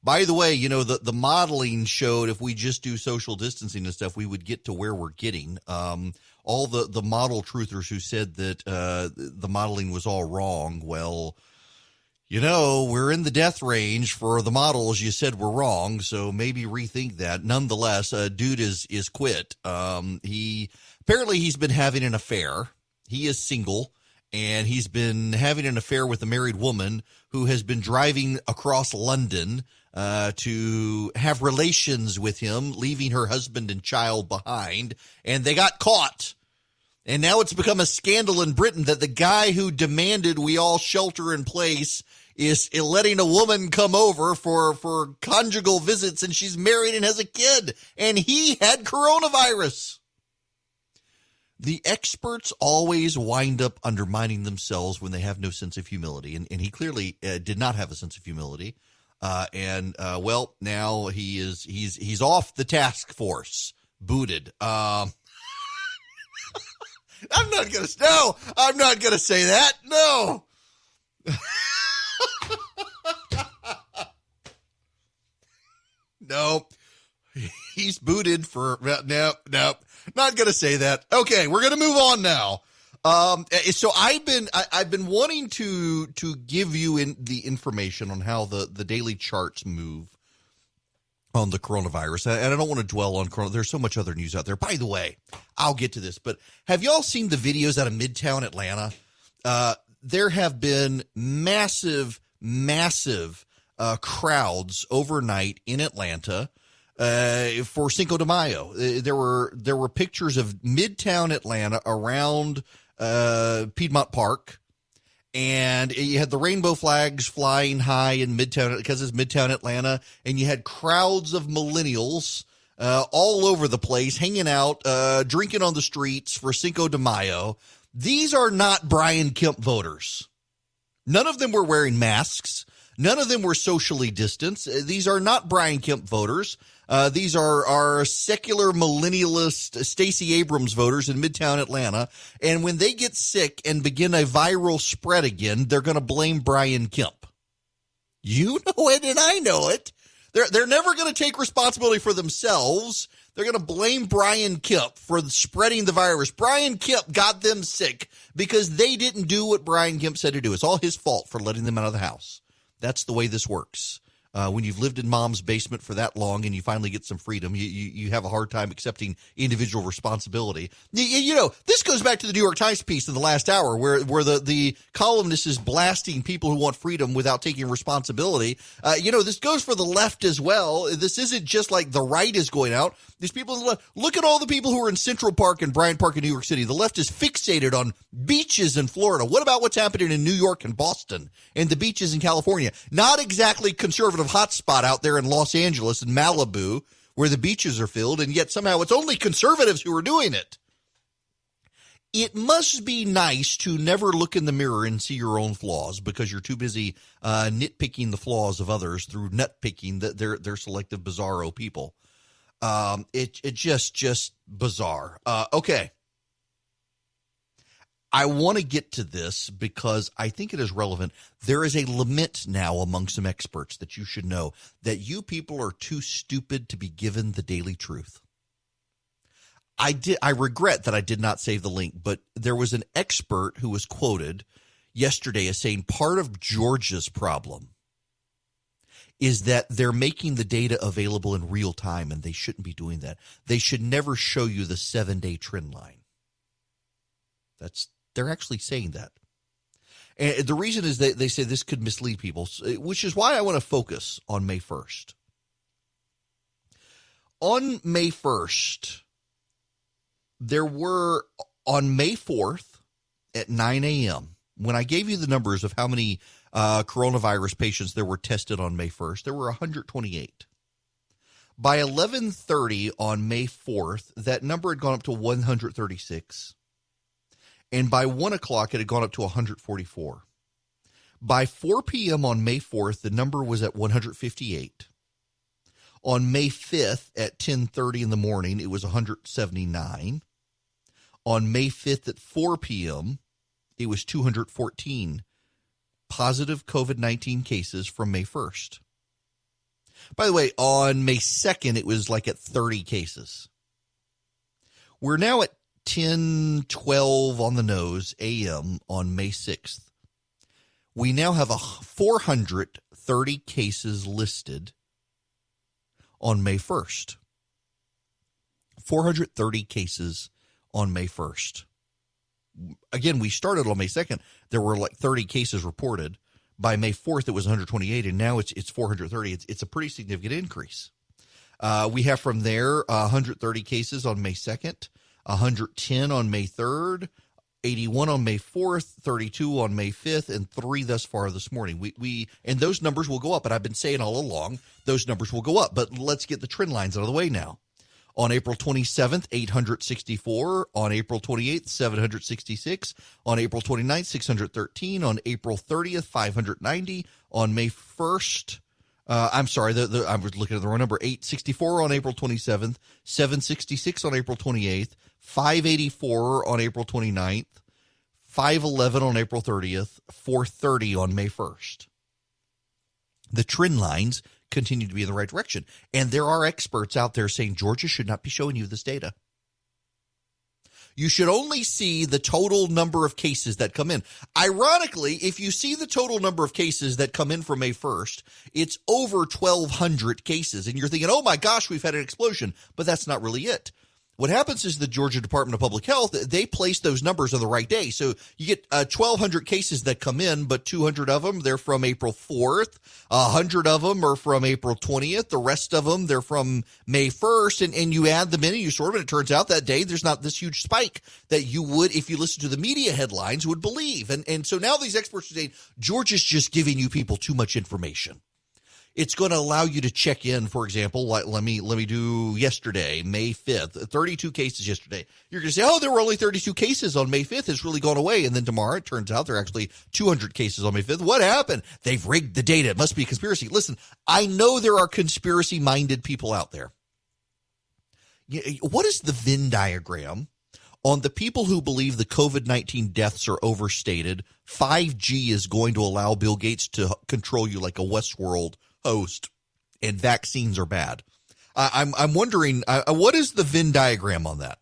By the way, the modeling showed if we just do social distancing and stuff, we would get to where we're getting. All the model truthers who said that the modeling was all wrong, well, we're in the death range for the models you said were wrong, so maybe rethink that. Nonetheless, dude is quit. He's been having an affair. He is single, and he's been having an affair with a married woman who has been driving across London to have relations with him, leaving her husband and child behind, and they got caught. And now it's become a scandal in Britain that the guy who demanded we all shelter in place is letting a woman come over for conjugal visits, and she's married and has a kid, and he had coronavirus. The experts always wind up undermining themselves when they have no sense of humility, and he clearly did not have a sense of humility. Now he's off the task force, booted. I'm not gonna say that. No. No, he's booted for no. Not gonna say that. Okay, we're gonna move on now. So I've been wanting to give you the information on how the daily charts move on the coronavirus, and I don't want to dwell on corona. There's so much other news out there. By the way, I'll get to this, but have y'all seen the videos out of Midtown Atlanta? There have been massive crowds overnight in Atlanta for Cinco de Mayo. There were pictures of Midtown Atlanta around Piedmont Park, and you had the rainbow flags flying high in Midtown because it's Midtown Atlanta, and you had crowds of millennials all over the place hanging out, drinking on the streets for Cinco de Mayo. These are not Brian Kemp voters. None of them were wearing masks. None of them were socially distanced. These are not Brian Kemp voters. These are our secular millennialist Stacey Abrams voters in Midtown Atlanta. And when they get sick and begin a viral spread again, they're going to blame Brian Kemp. You know it and I know it. They're never going to take responsibility for themselves. They're going to blame Brian Kemp for spreading the virus. Brian Kemp got them sick because they didn't do what Brian Kemp said to do. It's all his fault for letting them out of the house. That's the way this works. When you've lived in mom's basement for that long and you finally get some freedom, you have a hard time accepting individual responsibility. This goes back to the New York Times piece in the last hour where the columnist is blasting people who want freedom without taking responsibility. This goes for the left as well. This isn't just like the right is going out. These people, look at all the people who are in Central Park and Bryant Park in New York City. The left is fixated on beaches in Florida. What about what's happening in New York and Boston and the beaches in California? Not exactly conservative hotspot out there in Los Angeles and Malibu where the beaches are filled, and yet somehow it's only conservatives who are doing it. It must be nice to never look in the mirror and see your own flaws because you're too busy nitpicking the flaws of others through nutpicking that they're selective bizarro people. It's just bizarre. Okay. I want to get to this because I think it is relevant. There is a lament now among some experts that you should know that you people are too stupid to be given the daily truth. I regret that I did not save the link, but there was an expert who was quoted yesterday as saying part of Georgia's problem is that they're making the data available in real time, and they shouldn't be doing that. They should never show you the 7-day trend line. They're actually saying that. And the reason is that they say this could mislead people, which is why I want to focus on May 1st. On May 1st, there were, on May 4th at 9 a.m., when I gave you the numbers of how many coronavirus patients there were tested on May 1st, there were 128. By 11:30 on May 4th, that number had gone up to 136. And by 1 o'clock, it had gone up to 144. By 4 p.m. on May 4th, the number was at 158. On May 5th at 10:30 in the morning, it was 179. On May 5th at 4 p.m., it was 214 positive COVID-19 cases from May 1st. By the way, on May 2nd, it was like at 30 cases. We're now at 10:12 on the nose a.m. on May 6th. We now have 430 cases listed on May 1st. 430 cases on May 1st. Again, we started on May 2nd. There were like 30 cases reported. By May 4th, it was 128, and now it's 430. It's a pretty significant increase. We have from there 130 cases on May 2nd, 110 on May 3rd, 81 on May 4th, 32 on May 5th, and 3 thus far this morning. And those numbers will go up, and I've been saying all along those numbers will go up. But let's get the trend lines out of the way now. On April 27th, 864. On April 28th, 766. On April 29th, 613. On April 30th, 590. On May 1st, I was looking at the wrong number, 864 on April 27th, 766 on April 28th, 584 on April 29th, 511 on April 30th, 430 on May 1st. The trend lines continue to be in the right direction. And there are experts out there saying Georgia should not be showing you this data. You should only see the total number of cases that come in. Ironically, if you see the total number of cases that come in for May 1st, it's over 1,200 cases. And you're thinking, oh my gosh, we've had an explosion. But that's not really it. What happens is the Georgia Department of Public Health, they place those numbers on the right day. So you get 1,200 cases that come in, but 200 of them, they're from April 4th. 100 of them are from April 20th. The rest of them, they're from May 1st. And you add them in and you sort of, and it turns out that day there's not this huge spike that you would, if you listen to the media headlines, would believe. And so now these experts are saying Georgia's just giving you people too much information. It's going to allow you to check in, for example, like let me do yesterday, May 5th, 32 cases yesterday. You're going to say, oh, there were only 32 cases on May 5th. It's really gone away. And then tomorrow, it turns out there are actually 200 cases on May 5th. What happened? They've rigged the data. It must be a conspiracy. Listen, I know there are conspiracy-minded people out there. What is the Venn diagram on the people who believe the COVID-19 deaths are overstated? 5G is going to allow Bill Gates to control you like a Westworld host, and vaccines are bad. I'm wondering, what is the Venn diagram on that?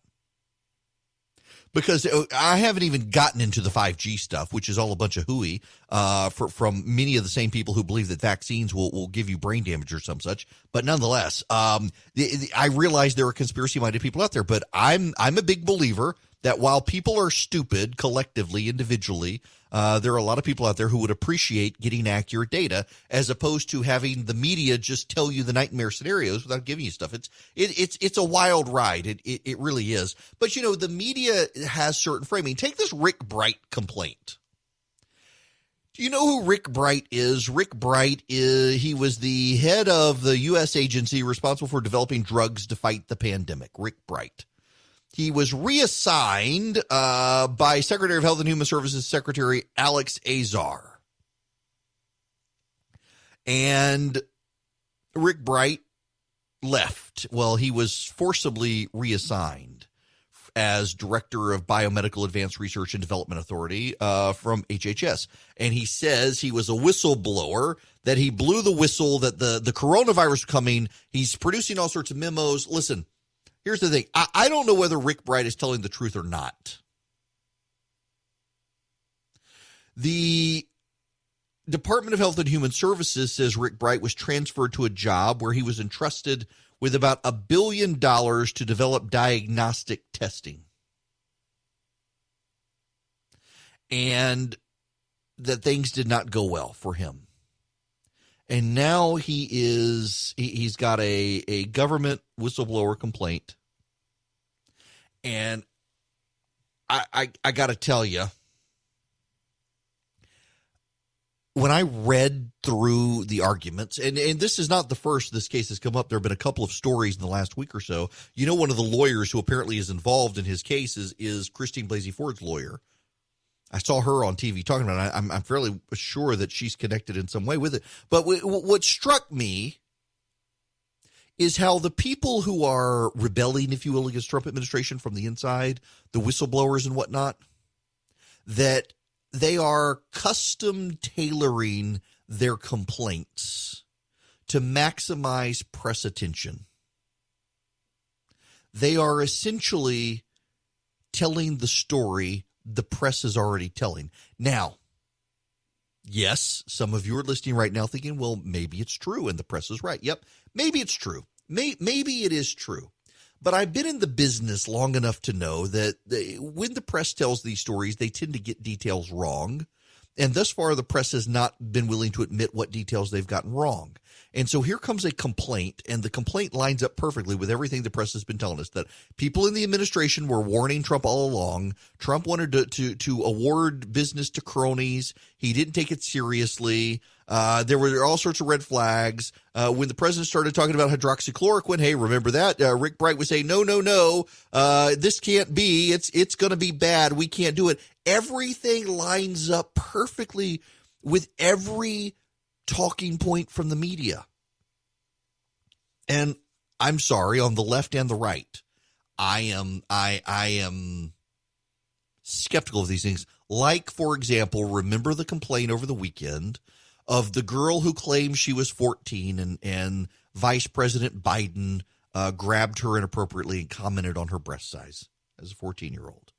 because I haven't even gotten into the 5G stuff, which is all a bunch of hooey from many of the same people who believe that vaccines will give you brain damage or some such. But nonetheless, I realize there are conspiracy-minded people out there, but I'm a big believer that while people are stupid collectively, individually, there are a lot of people out there who would appreciate getting accurate data as opposed to having the media just tell you the nightmare scenarios without giving you stuff. It's a wild ride. It really is. But, the media has certain framing. Take this Rick Bright complaint. Do you know who Rick Bright is? Rick Bright he was the head of the U.S. agency responsible for developing drugs to fight the pandemic. Rick Bright. He was reassigned by Secretary of Health and Human Services Secretary Alex Azar. And Rick Bright left. Well, he was forcibly reassigned as Director of Biomedical Advanced Research and Development Authority from HHS. And he says he was a whistleblower, that he blew the whistle, that the coronavirus was coming. He's producing all sorts of memos. Listen. Here's the thing. I don't know whether Rick Bright is telling the truth or not. The Department of Health and Human Services says Rick Bright was transferred to a job where he was entrusted with about $1 billion to develop diagnostic testing. And that things did not go well for him. And now he's got a government whistleblower complaint. And I got to tell you, when I read through the arguments, and this is not the first this case has come up. There have been a couple of stories in the last week or so. One of the lawyers who apparently is involved in his case is Christine Blasey Ford's lawyer. I saw her on TV talking about it. I'm fairly sure that she's connected in some way with it. But what struck me is how the people who are rebelling, if you will, against Trump administration from the inside, the whistleblowers and whatnot, that they are custom tailoring their complaints to maximize press attention. They are essentially telling the story the press is already telling. Now, yes, some of you are listening right now thinking, well, maybe it's true and the press is right. Yep, maybe it's true. Maybe it is true. But I've been in the business long enough to know that when the press tells these stories, they tend to get details wrong. And thus far, the press has not been willing to admit what details they've gotten wrong. And so here comes a complaint, and the complaint lines up perfectly with everything the press has been telling us, that people in the administration were warning Trump all along. Trump wanted to award business to cronies. He didn't take it seriously. There were all sorts of red flags. When the president started talking about hydroxychloroquine, hey, remember that? Rick Bright was saying, no, this can't be. It's going to be bad. We can't do it. Everything lines up perfectly with every talking point from the media. And I'm sorry, on the left and the right, I am skeptical of these things. Like, for example, remember the complaint over the weekend of the girl who claimed she was 14 and Vice President Biden grabbed her inappropriately and commented on her breast size as a 14-year-old.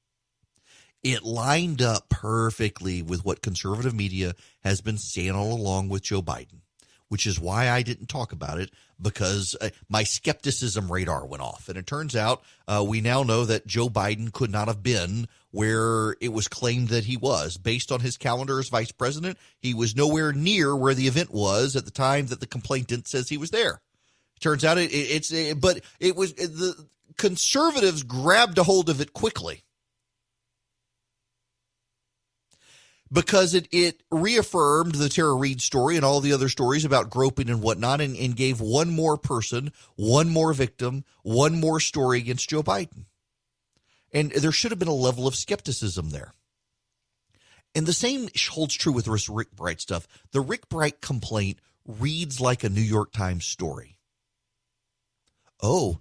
It lined up perfectly with what conservative media has been saying all along with Joe Biden, which is why I didn't talk about it, because my skepticism radar went off. And it turns out we now know that Joe Biden could not have been where it was claimed that he was. Based on his calendar as vice president, he was nowhere near where the event was at the time that the complainant says he was there. It turns out but it was the conservatives grabbed a hold of it quickly, because it reaffirmed the Tara Reade story and all the other stories about groping and whatnot, and gave one more person, one more victim, one more story against Joe Biden. And there should have been a level of skepticism there. And the same holds true with this Rick Bright stuff. The Rick Bright complaint reads like a New York Times story. Oh,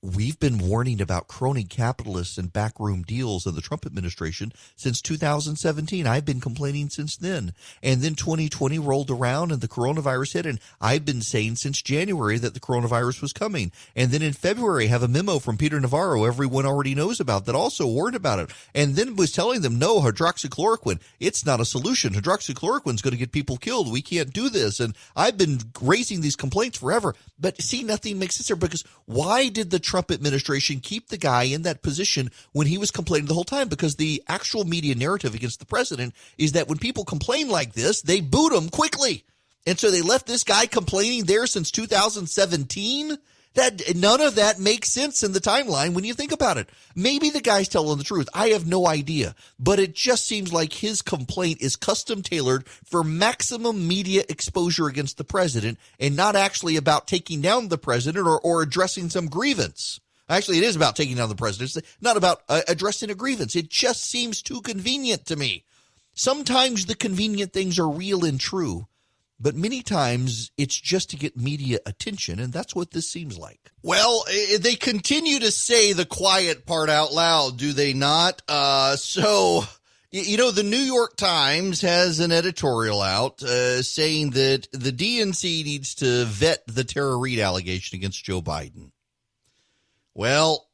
we've been warning about crony capitalists and backroom deals in the Trump administration since 2017. I've been complaining since then. And then 2020 rolled around and the coronavirus hit. And I've been saying since January that the coronavirus was coming. And then in February, I have a memo from Peter Navarro everyone already knows about that also warned about it. And then was telling them, no, hydroxychloroquine, it's not a solution. Hydroxychloroquine is going to get people killed. We can't do this. And I've been raising these complaints forever. But see, nothing makes sense here, because why did the Trump administration keep the guy in that position when he was complaining the whole time? Because the actual media narrative against the president is that when people complain like this, they boot him quickly. And so they left this guy complaining there since 2017. That none of that makes sense in the timeline when you think about it. Maybe the guy's telling the truth. I have no idea. But it just seems like his complaint is custom tailored for maximum media exposure against the president and not actually about taking down the president or addressing some grievance. Actually, it is about taking down the president. It's not about addressing a grievance. It just seems too convenient to me. Sometimes the convenient things are real and true. But many times it's just to get media attention, and that's what this seems like. Well, they continue to say the quiet part out loud, do they not? So, the New York Times has an editorial out saying that the DNC needs to vet the Tara Reade allegation against Joe Biden. Well,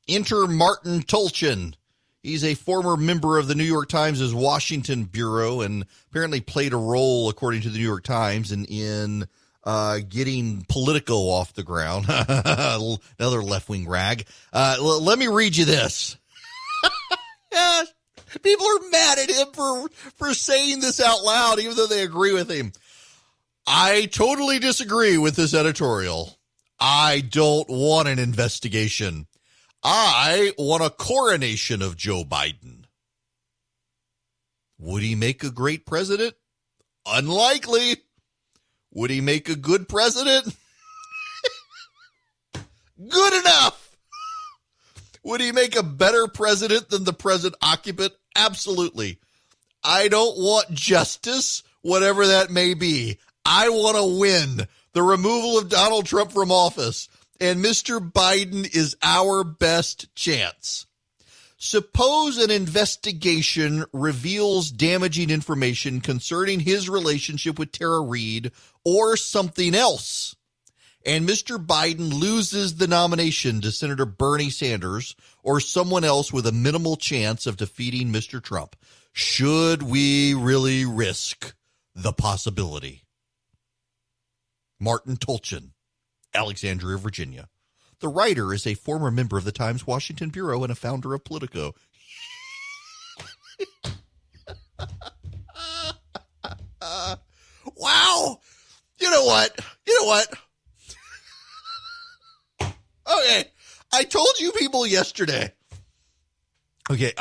enter Martin Tolchin. He's a former member of the New York Times' Washington bureau and apparently played a role, according to the New York Times, in getting Politico off the ground. Another left-wing rag. Let me read you this. People are mad at him for saying this out loud, even though they agree with him. I totally disagree with this editorial. I don't want an investigation. I want a coronation of Joe Biden. Would he make a great president? Unlikely. Would he make a good president? Good enough. Would he make a better president than the present occupant? Absolutely. I don't want justice, whatever that may be. I want to win the removal of Donald Trump from office. And Mr. Biden is our best chance. Suppose an investigation reveals damaging information concerning his relationship with Tara Reade or something else, and Mr. Biden loses the nomination to Senator Bernie Sanders or someone else with a minimal chance of defeating Mr. Trump. Should we really risk the possibility? Martin Tolchin, Alexandria, Virginia. The writer is a former member of the Times Washington Bureau and a founder of Politico. Wow. You know what? Okay. I told you people yesterday. Okay,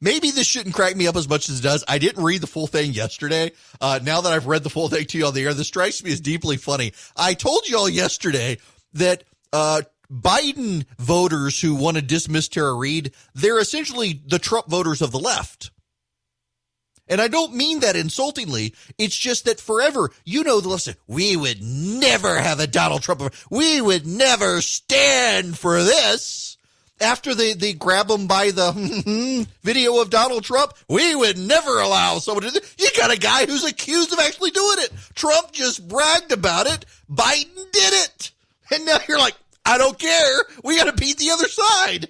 maybe this shouldn't crack me up as much as it does. I didn't read the full thing yesterday. Now that I've read the full thing to you on the air, this strikes me as deeply funny. I told you all yesterday that Biden voters who want to dismiss Tara Reade, they're essentially the Trump voters of the left. And I don't mean that insultingly. It's just that forever, the left said, we would never have a Donald Trump. We would never stand for this. After they grab him by the video of Donald Trump, we would never allow someone to do this. You got a guy who's accused of actually doing it. Trump just bragged about it. Biden did it. And now you're like, I don't care. We got to beat the other side.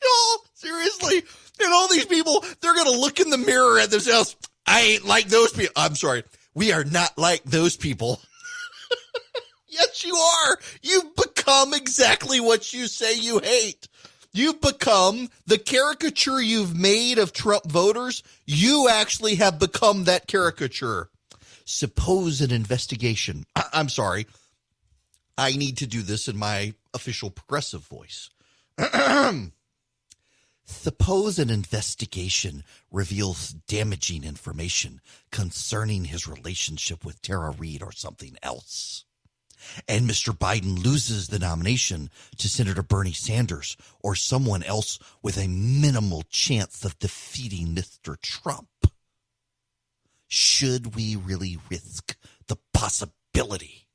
Y'all, seriously. And all these people, they're going to look in the mirror at themselves. I ain't like those people. I'm sorry. We are not like those people. Yes, you are. You've become exactly what you say you hate. You've become the caricature you've made of Trump voters. You actually have become that caricature. Suppose an investigation. I'm sorry. I need to do this in my official progressive voice. Suppose an investigation reveals damaging information concerning his relationship with Tara Reade or something else, and Mr. Biden loses the nomination to Senator Bernie Sanders or someone else with a minimal chance of defeating Mr. Trump. Should we really risk the possibility?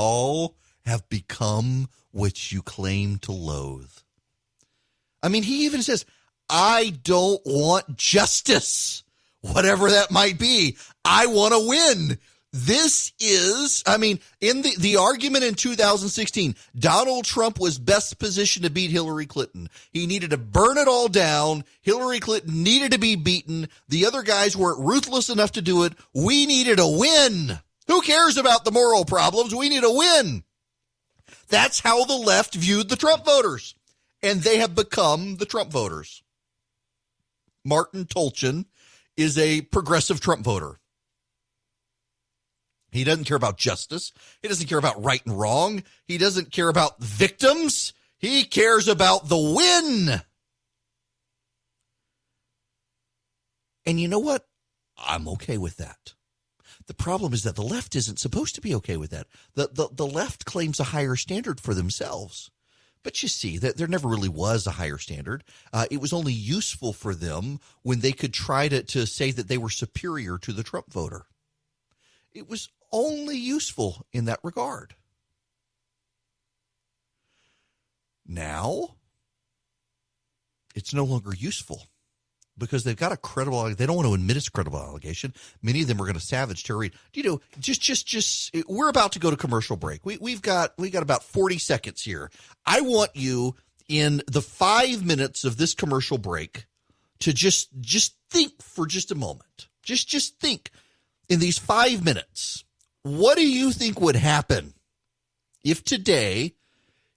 all have become what you claim to loathe. I mean, he even says, I don't want justice, whatever that might be. I want to win. This is, I mean, in the argument in 2016, Donald Trump was best positioned to beat Hillary Clinton. He needed to burn it all down. Hillary Clinton needed to be beaten. The other guys weren't ruthless enough to do it. We needed a win. Who cares about the moral problems? We need a win. That's how the left viewed the Trump voters. And they have become the Trump voters. Martin Tolchin is a progressive Trump voter. He doesn't care about justice. He doesn't care about right and wrong. He doesn't care about victims. He cares about the win. And you know what? I'm okay with that. The problem is that the left isn't supposed to be okay with that. The left claims a higher standard for themselves. But you see that there never really was a higher standard. It was only useful for them when they could try to say that they were superior to the Trump voter. It was only useful in that regard. Now, it's no longer useful because they've got a credible, they don't want to admit it's a credible allegation. Many of them are going to savage Tara Reade. You know, just we're about to go to commercial break. We've got about 40 seconds here. I want you in the 5 minutes of this commercial break to just think for just a moment. Just think in these 5 minutes. What do you think would happen if today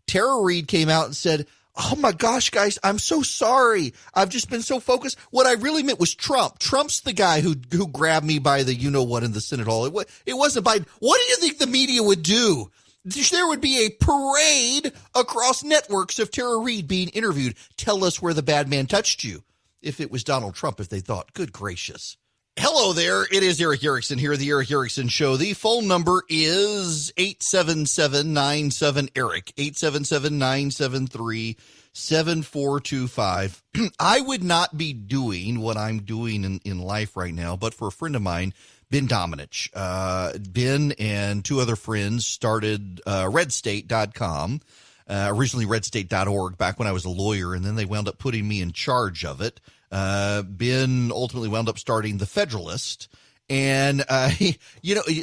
Tara Reade came out and said, oh my gosh, guys, I'm so sorry. I've just been so focused. What I really meant was Trump. Trump's the guy who grabbed me by the you-know-what in the Senate hall. It wasn't Biden. What do you think the media would do? There would be a parade across networks of Tara Reade being interviewed. Tell us where the bad man touched you. If it was Donald Trump, if they thought, good gracious. Hello there. It is Eric Erickson here, the Eric Erickson Show. The phone number is 877-97-ERIC, 877-973-7425. I would not be doing what I'm doing in life right now, but for a friend of mine, Ben Domenech. Ben and two other friends started redstate.com, originally redstate.org back when I was a lawyer, and then they wound up putting me in charge of it. Ben ultimately wound up starting The Federalist. And,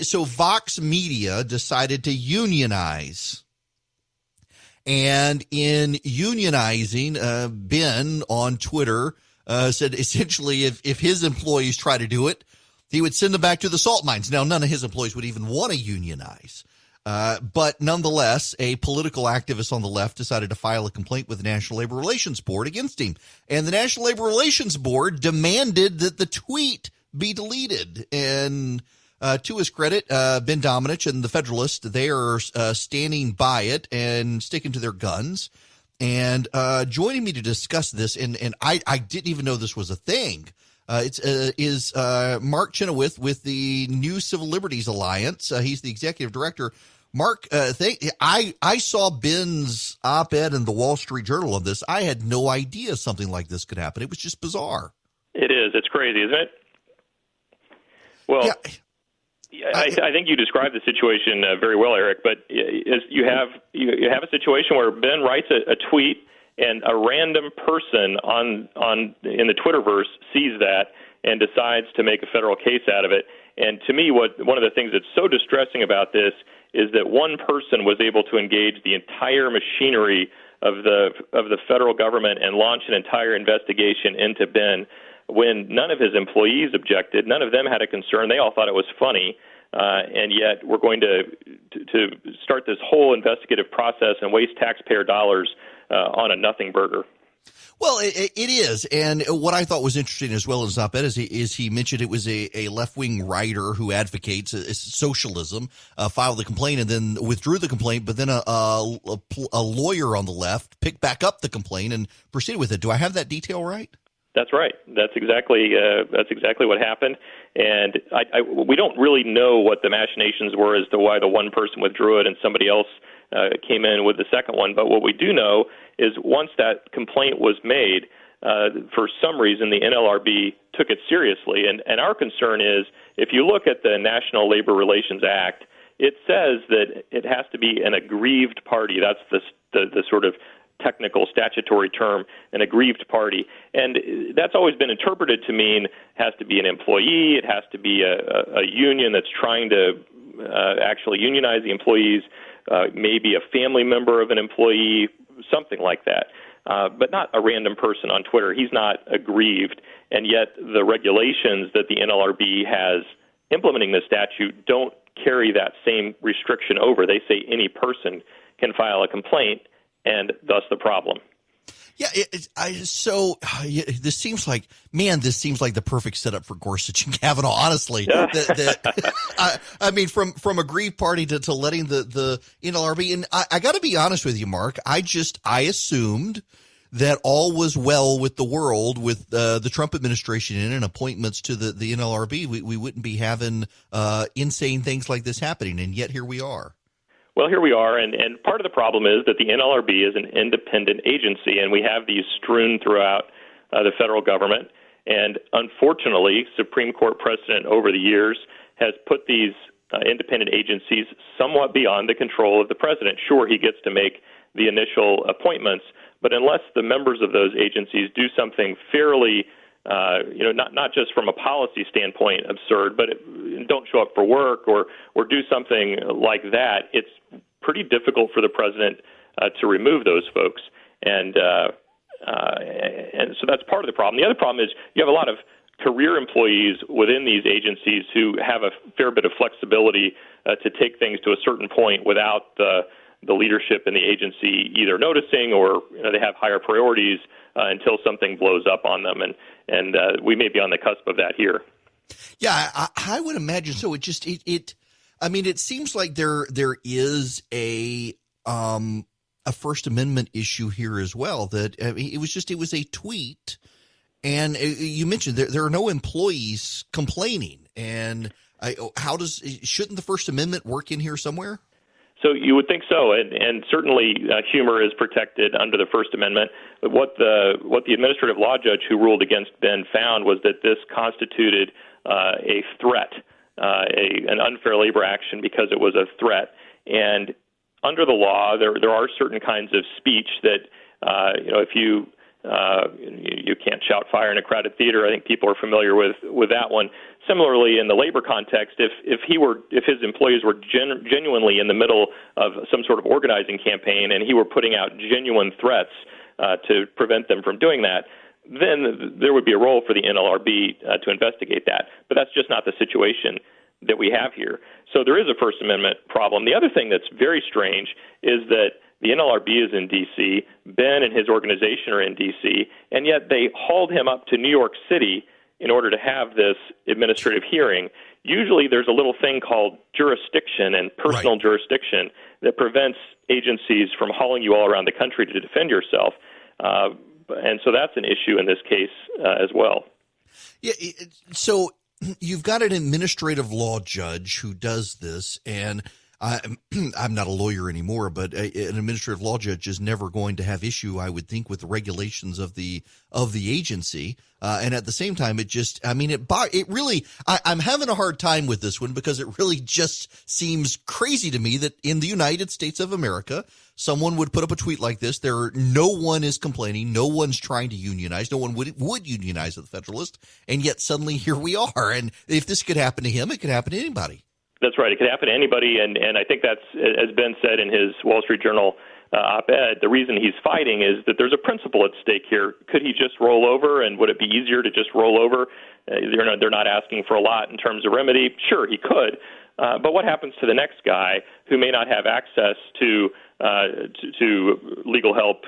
so Vox Media decided to unionize. And in unionizing, Ben on Twitter said essentially if his employees try to do it, he would send them back to the salt mines. Now, none of his employees would even want to unionize. But nonetheless, a political activist on the left decided to file a complaint with the National Labor Relations Board against him. And the National Labor Relations Board demanded that the tweet be deleted. And to his credit, Ben Domenech and the Federalist, they are standing by it and sticking to their guns. And joining me to discuss this, and I didn't even know this was a thing, is Mark Chenoweth with the New Civil Liberties Alliance. He's the executive director. Mark, I saw Ben's op-ed in the Wall Street Journal of this. I had no idea something like this could happen. It was just bizarre. It is. It's crazy, isn't it? Well, yeah. I think you described the situation very well, Eric. But you have a situation where Ben writes a tweet, and a random person in the Twitterverse sees that and decides to make a federal case out of it. And to me, one of the things that's so distressing about this is that one person was able to engage the entire machinery of the federal government and launch an entire investigation into Ben when none of his employees objected. None of them had a concern. They all thought it was funny. And yet we're going to start this whole investigative process and waste taxpayer dollars on a nothing burger. Well, it is. And what I thought was interesting as well as op-ed is he mentioned it was a left-wing writer who advocates socialism, filed the complaint and then withdrew the complaint, but then a lawyer on the left picked back up the complaint and proceeded with it. Do I have that detail right? That's right. That's exactly what happened. And we don't really know what the machinations were as to why the one person withdrew it and somebody else came in with the second one. But what we do know is once that complaint was made, for some reason the NLRB took it seriously. And our concern is if you look at the National Labor Relations Act, it says that it has to be an aggrieved party. That's the sort of technical statutory term, an aggrieved party. And that's always been interpreted to mean has to be an employee, it has to be a union that's trying to actually unionize the employees, maybe a family member of an employee, something like that. But not a random person on Twitter. He's not aggrieved. And yet the regulations that the NLRB has implementing the statute don't carry that same restriction over. They say any person can file a complaint, and thus the problem. Yeah, this seems like the perfect setup for Gorsuch and Kavanaugh, honestly. Yeah. I mean, from aggrieved party to letting the NLRB, and I got to be honest with you, Mark, I assumed that all was well with the world with the Trump administration in and appointments to the NLRB. We wouldn't be having insane things like this happening, and yet here we are. Well, here we are, and part of the problem is that the NLRB is an independent agency, and we have these strewn throughout the federal government. And unfortunately, Supreme Court precedent over the years has put these independent agencies somewhat beyond the control of the president. Sure, he gets to make the initial appointments, but unless the members of those agencies do something fairly not just from a policy standpoint absurd, but don't show up for work or do something like that, it's pretty difficult for the president to remove those folks. And so that's part of the problem. The other problem is you have a lot of career employees within these agencies who have a fair bit of flexibility to take things to a certain point without the leadership in the agency either noticing or they have higher priorities until something blows up on them. And we may be on the cusp of that here. Yeah, I would imagine so. It seems like there is a First Amendment issue here as well. That it was a tweet, and you mentioned there are no employees complaining. And shouldn't the First Amendment work in here somewhere? So you would think so, and certainly humor is protected under the First Amendment. But what the administrative law judge who ruled against Ben found was that this constituted a threat, an unfair labor action because it was a threat. And under the law, there are certain kinds of speech that if you can't shout fire in a crowded theater. I think people are familiar with that one. Similarly, in the labor context, if his employees were genuinely in the middle of some sort of organizing campaign and he were putting out genuine threats to prevent them from doing that, then there would be a role for the NLRB to investigate that. But that's just not the situation that we have here. So there is a First Amendment problem. The other thing that's very strange is that the NLRB is in D.C., Ben and his organization are in D.C., and yet they hauled him up to New York City in order to have this administrative hearing. Usually there's a little thing called jurisdiction and personal jurisdiction that prevents agencies from hauling you all around the country to defend yourself. And so that's an issue in this case as well. Yeah. So you've got an administrative law judge who does this, and I'm not a lawyer anymore, but an administrative law judge is never going to have issue, I would think, with the regulations of the agency. And at the same time, I'm having a hard time with this one because it really just seems crazy to me that in the United States of America, someone would put up a tweet like this. No one is complaining. No one's trying to unionize. No one would unionize at the Federalist. And yet suddenly here we are. And if this could happen to him, it could happen to anybody. That's right. It could happen to anybody, and I think that's, as Ben said in his Wall Street Journal op-ed, the reason he's fighting is that there's a principle at stake here. Could he just roll over, and would it be easier to just roll over? They're not asking for a lot in terms of remedy. Sure, he could, but what happens to the next guy who may not have access to legal help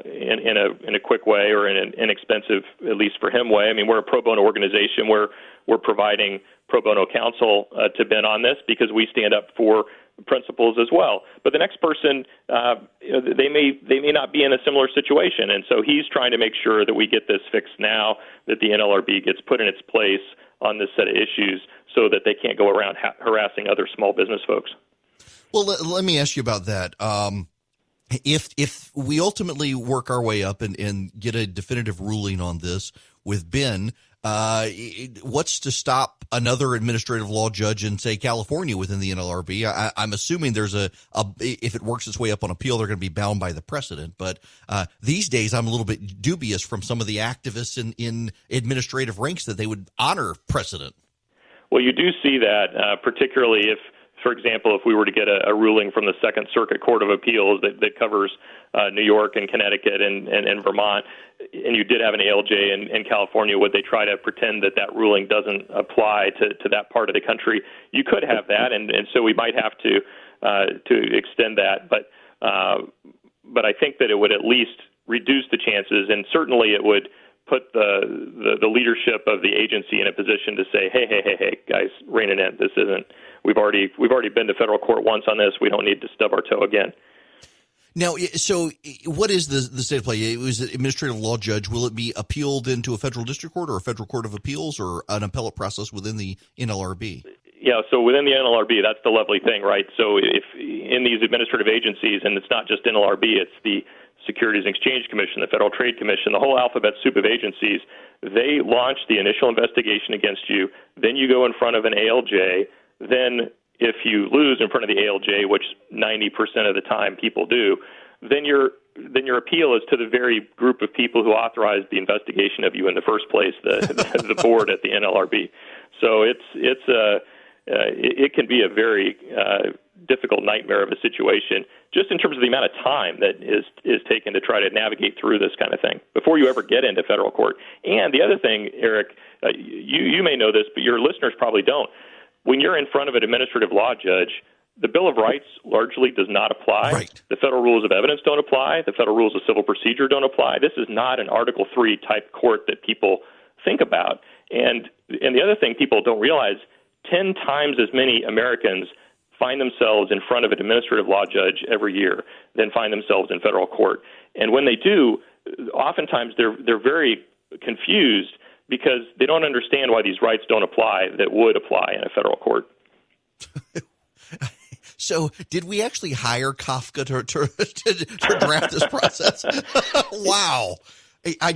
in a quick way or in an inexpensive, at least for him, way? I mean, we're a pro bono organization where we're providing pro bono counsel to Ben on this because we stand up for principles as well. But the next person, they may not be in a similar situation, and so he's trying to make sure that we get this fixed now, that the NLRB gets put in its place on this set of issues so that they can't go around harassing other small business folks. Well, let me ask you about that. If we ultimately work our way up and get a definitive ruling on this with Ben, What's to stop another administrative law judge in, say, California within the NLRB? I'm assuming there's if it works its way up on appeal, they're going to be bound by the precedent. But these days, I'm a little bit dubious from some of the activists in administrative ranks that they would honor precedent. Well, you do see that, particularly if, for example, if we were to get a ruling from the Second Circuit Court of Appeals that covers New York and Connecticut and Vermont, and you did have an ALJ in California, would they try to pretend that ruling doesn't apply to that part of the country? You could have that, and so we might have to extend that. But I think that it would at least reduce the chances, and certainly it would put the leadership of the agency in a position to say, hey, guys, rein it in. This isn't. We've already been to federal court once on this. We don't need to stub our toe again. Now, so what is the state of play? It was an administrative law judge. Will it be appealed into a federal district court or a federal court of appeals or an appellate process within the NLRB? Yeah, so within the NLRB, that's the lovely thing, right? So if in these administrative agencies, and it's not just NLRB, it's the Securities and Exchange Commission, the Federal Trade Commission, the whole alphabet soup of agencies, they launch the initial investigation against you. Then you go in front of an ALJ. Then if you lose in front of the ALJ, which 90% of the time people do, then your appeal is to the very group of people who authorized the investigation of you in the first place, the board at the NLRB. So it can be a very difficult nightmare of a situation, just in terms of the amount of time that is taken to try to navigate through this kind of thing before you ever get into federal court. And the other thing, Eric, you may know this, but your listeners probably don't. When you're in front of an administrative law judge, the Bill of Rights largely does not apply. Right. The federal rules of evidence don't apply. The federal rules of civil procedure don't apply. This is not an Article III type court that people think about. And the other thing people don't realize, 10 times as many Americans find themselves in front of an administrative law judge every year than find themselves in federal court. And when they do, oftentimes they're very confused because they don't understand why these rights don't apply that would apply in a federal court. So did we actually hire Kafka to draft this process? Wow. I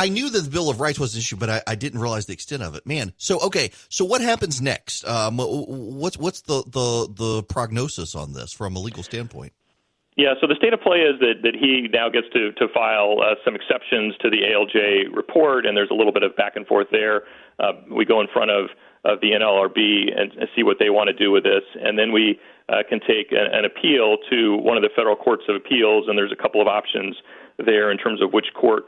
knew that the Bill of Rights was an issue, but I didn't realize the extent of it. Man. So, okay. So what happens next? What's the prognosis on this from a legal standpoint? Yeah, so the state of play is that he now gets to file some exceptions to the ALJ report, and there's a little bit of back and forth there. We go in front of the NLRB and see what they want to do with this, and then we can take an appeal to one of the federal courts of appeals, and there's a couple of options there in terms of which court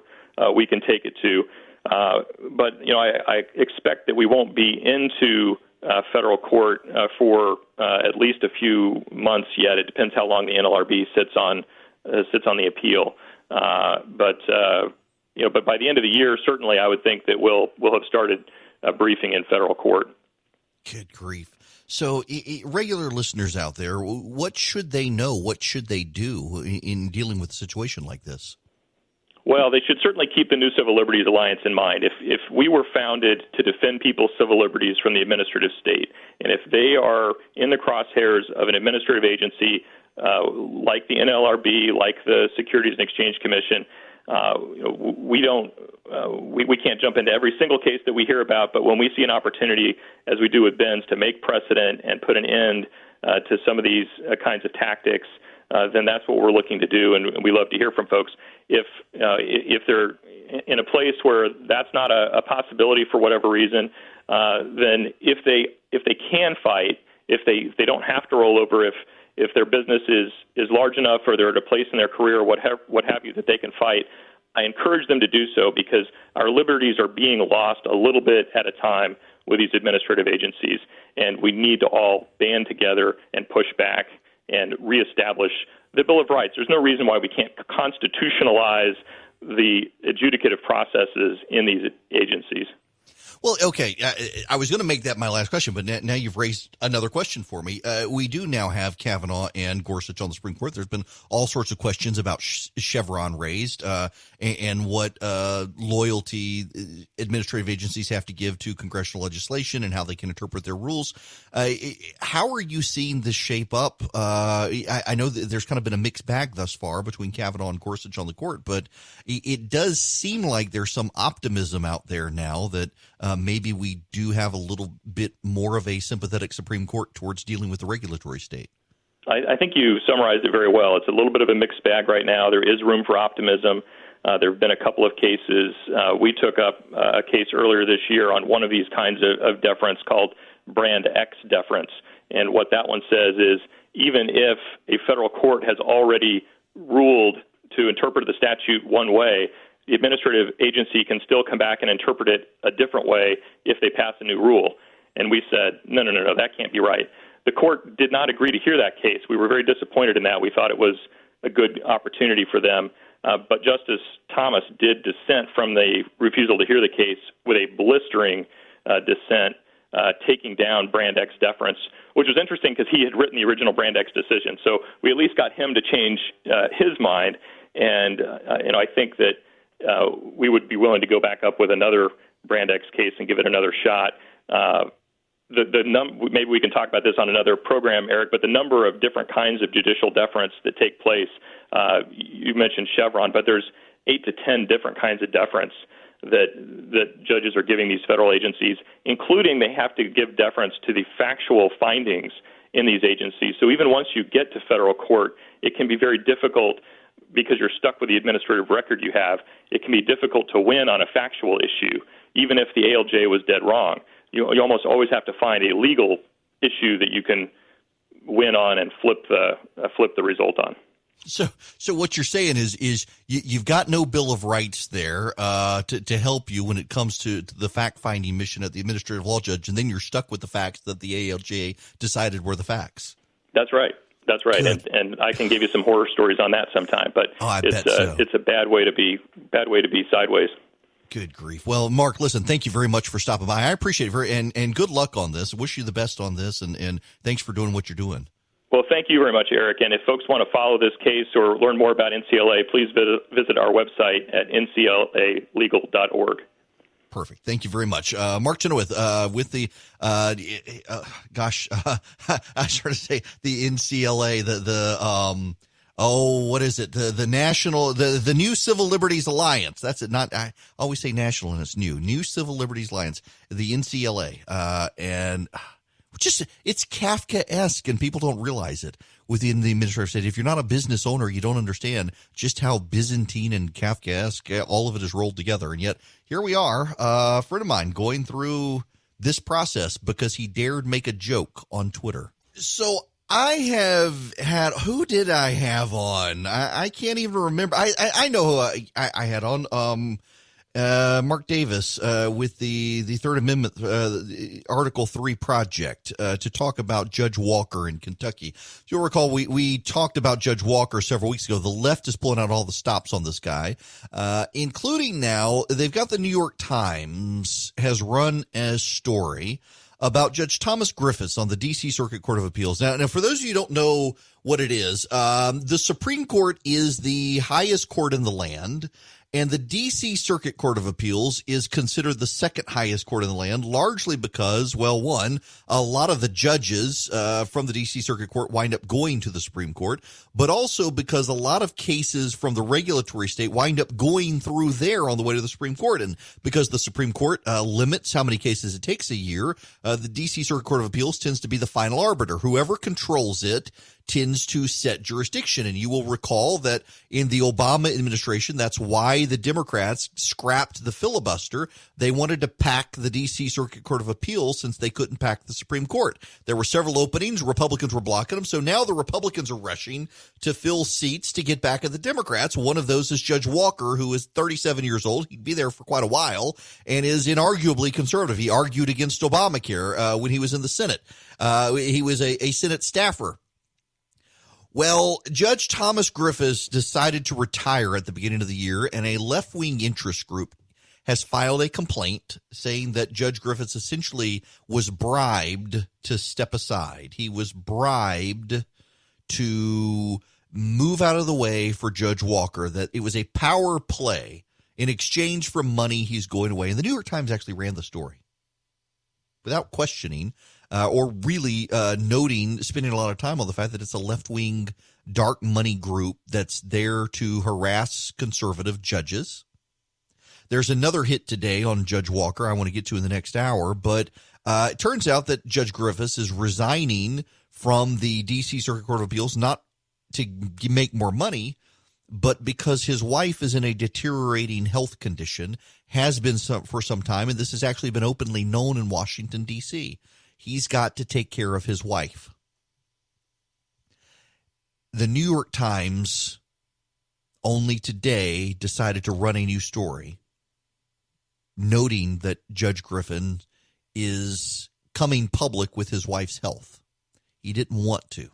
we can take it to. But, I expect that we won't be into federal court for at least a few months yet. It depends how long the NLRB sits on the appeal. But by the end of the year, certainly I would think that we'll have started briefing in federal court. Good grief. So regular listeners out there, what should they know? What should they do in dealing with a situation like this? Well, they should certainly keep the New Civil Liberties Alliance in mind. If we were founded to defend people's civil liberties from the administrative state, and if they are in the crosshairs of an administrative agency like the NLRB, like the Securities and Exchange Commission, we can't jump into every single case that we hear about, but when we see an opportunity, as we do with Ben's, to make precedent and put an end to some of these kinds of tactics, then that's what we're looking to do, and we love to hear from folks. If they're in a place where that's not a possibility for whatever reason, then if they can fight, if they don't have to roll over, if their business is large enough or they're at a place in their career, what have you, that they can fight, I encourage them to do so, because our liberties are being lost a little bit at a time with these administrative agencies, and we need to all band together and push back and reestablish the Bill of Rights. There's no reason why we can't constitutionalize the adjudicative processes in these agencies. Well, okay, I was going to make that my last question, but now you've raised another question for me. We do now have Kavanaugh and Gorsuch on the Supreme Court. There's been all sorts of questions about Chevron raised and what loyalty administrative agencies have to give to congressional legislation and how they can interpret their rules. How are you seeing this shape up? I know that there's kind of been a mixed bag thus far between Kavanaugh and Gorsuch on the court, but it does seem like there's some optimism out there now that maybe we do have a little bit more of a sympathetic Supreme Court towards dealing with the regulatory state. I think you summarized it very well. It's a little bit of a mixed bag right now. There is room for optimism. There have been a couple of cases. We took up a case earlier this year on one of these kinds of deference called Brand X deference. And what that one says is even if a federal court has already ruled to interpret the statute one way, the administrative agency can still come back and interpret it a different way if they pass a new rule. And we said, no, that can't be right. The court did not agree to hear that case. We were very disappointed in that. We thought it was a good opportunity for them. But Justice Thomas did dissent from the refusal to hear the case with a blistering dissent, taking down Brand X deference, which was interesting because he had written the original Brand X decision. So we at least got him to change his mind. And, I think that we would be willing to go back up with another Brand X case and give it another shot. Maybe we can talk about this on another program, Eric, but the number of different kinds of judicial deference that take place, you mentioned Chevron, but there's 8 to 10 different kinds of deference that judges are giving these federal agencies, including they have to give deference to the factual findings in these agencies. So even once you get to federal court, it can be very difficult because you're stuck with the administrative record you have. It can be difficult to win on a factual issue, even if the ALJ was dead wrong. You almost always have to find a legal issue that you can win on and flip the result on. So what you're saying is you've got no Bill of Rights there to help you when it comes to the fact-finding mission at the administrative law judge, and then you're stuck with the facts that the ALJ decided were the facts. That's right. And I can give you some horror stories on that sometime, but it's a bad way to be sideways. Good grief. Well, Mark, listen, thank you very much for stopping by. I appreciate it and good luck on this. Wish you the best on this, and thanks for doing what you're doing. Well, thank you very much, Eric. And if folks want to follow this case or learn more about NCLA, please visit our website at nclalegal.org. Perfect. Thank you very much. Mark Chenoweth with the, I was trying to say the NCLA, what is it? The national, the New Civil Liberties Alliance. That's it. I always say national and it's New Civil Liberties Alliance, the NCLA. And it's Kafkaesque and people don't realize it within the administrative state. If you're not a business owner, you don't understand just how Byzantine and Kafkaesque all of it is rolled together. And yet here we are, a friend of mine going through this process because he dared make a joke on Twitter. So I have had, who did I have on? I can't even remember. I know who I had on, Mark Davis with the Third Amendment Article 3 project to talk about Judge Walker in Kentucky. You'll recall we talked about Judge Walker several weeks ago. The left is pulling out all the stops on this guy, including now they've got the New York Times has run a story about Judge Thomas Griffiths on the D.C. Circuit Court of Appeals. Now, for those of you who don't know what it is, the Supreme Court is the highest court in the land. And the D.C. Circuit Court of Appeals is considered the second highest court in the land, largely because, well, one, a lot of the judges from the D.C. Circuit Court wind up going to the Supreme Court, but also because a lot of cases from the regulatory state wind up going through there on the way to the Supreme Court. And because the Supreme Court limits how many cases it takes a year, the D.C. Circuit Court of Appeals tends to be the final arbiter. Whoever controls it tends to set jurisdiction. And you will recall that in the Obama administration, that's why the Democrats scrapped the filibuster. They wanted to pack the D.C. Circuit Court of Appeals since they couldn't pack the Supreme Court. There were several openings. Republicans were blocking them. So now the Republicans are rushing to fill seats to get back at the Democrats. One of those is Judge Walker, who is 37 years old. He'd be there for quite a while and is inarguably conservative. He argued against Obamacare when he was in the Senate. He was a Senate staffer. Well, Judge Thomas Griffiths decided to retire at the beginning of the year, and a left-wing interest group has filed a complaint saying that Judge Griffiths essentially was bribed to step aside. He was bribed to move out of the way for Judge Walker, that it was a power play. In exchange for money, he's going away. And the New York Times actually ran the story without questioning or really spending a lot of time on the fact that it's a left-wing dark money group that's there to harass conservative judges. There's another hit today on Judge Walker I want to get to in the next hour, but it turns out that Judge Griffiths is resigning from the D.C. Circuit Court of Appeals, not to make more money, but because his wife is in a deteriorating health condition, has been for some time, and this has actually been openly known in Washington, D.C. He's got to take care of his wife. The New York Times only today decided to run a new story noting that Judge Griffin is coming public with his wife's health. He didn't want to.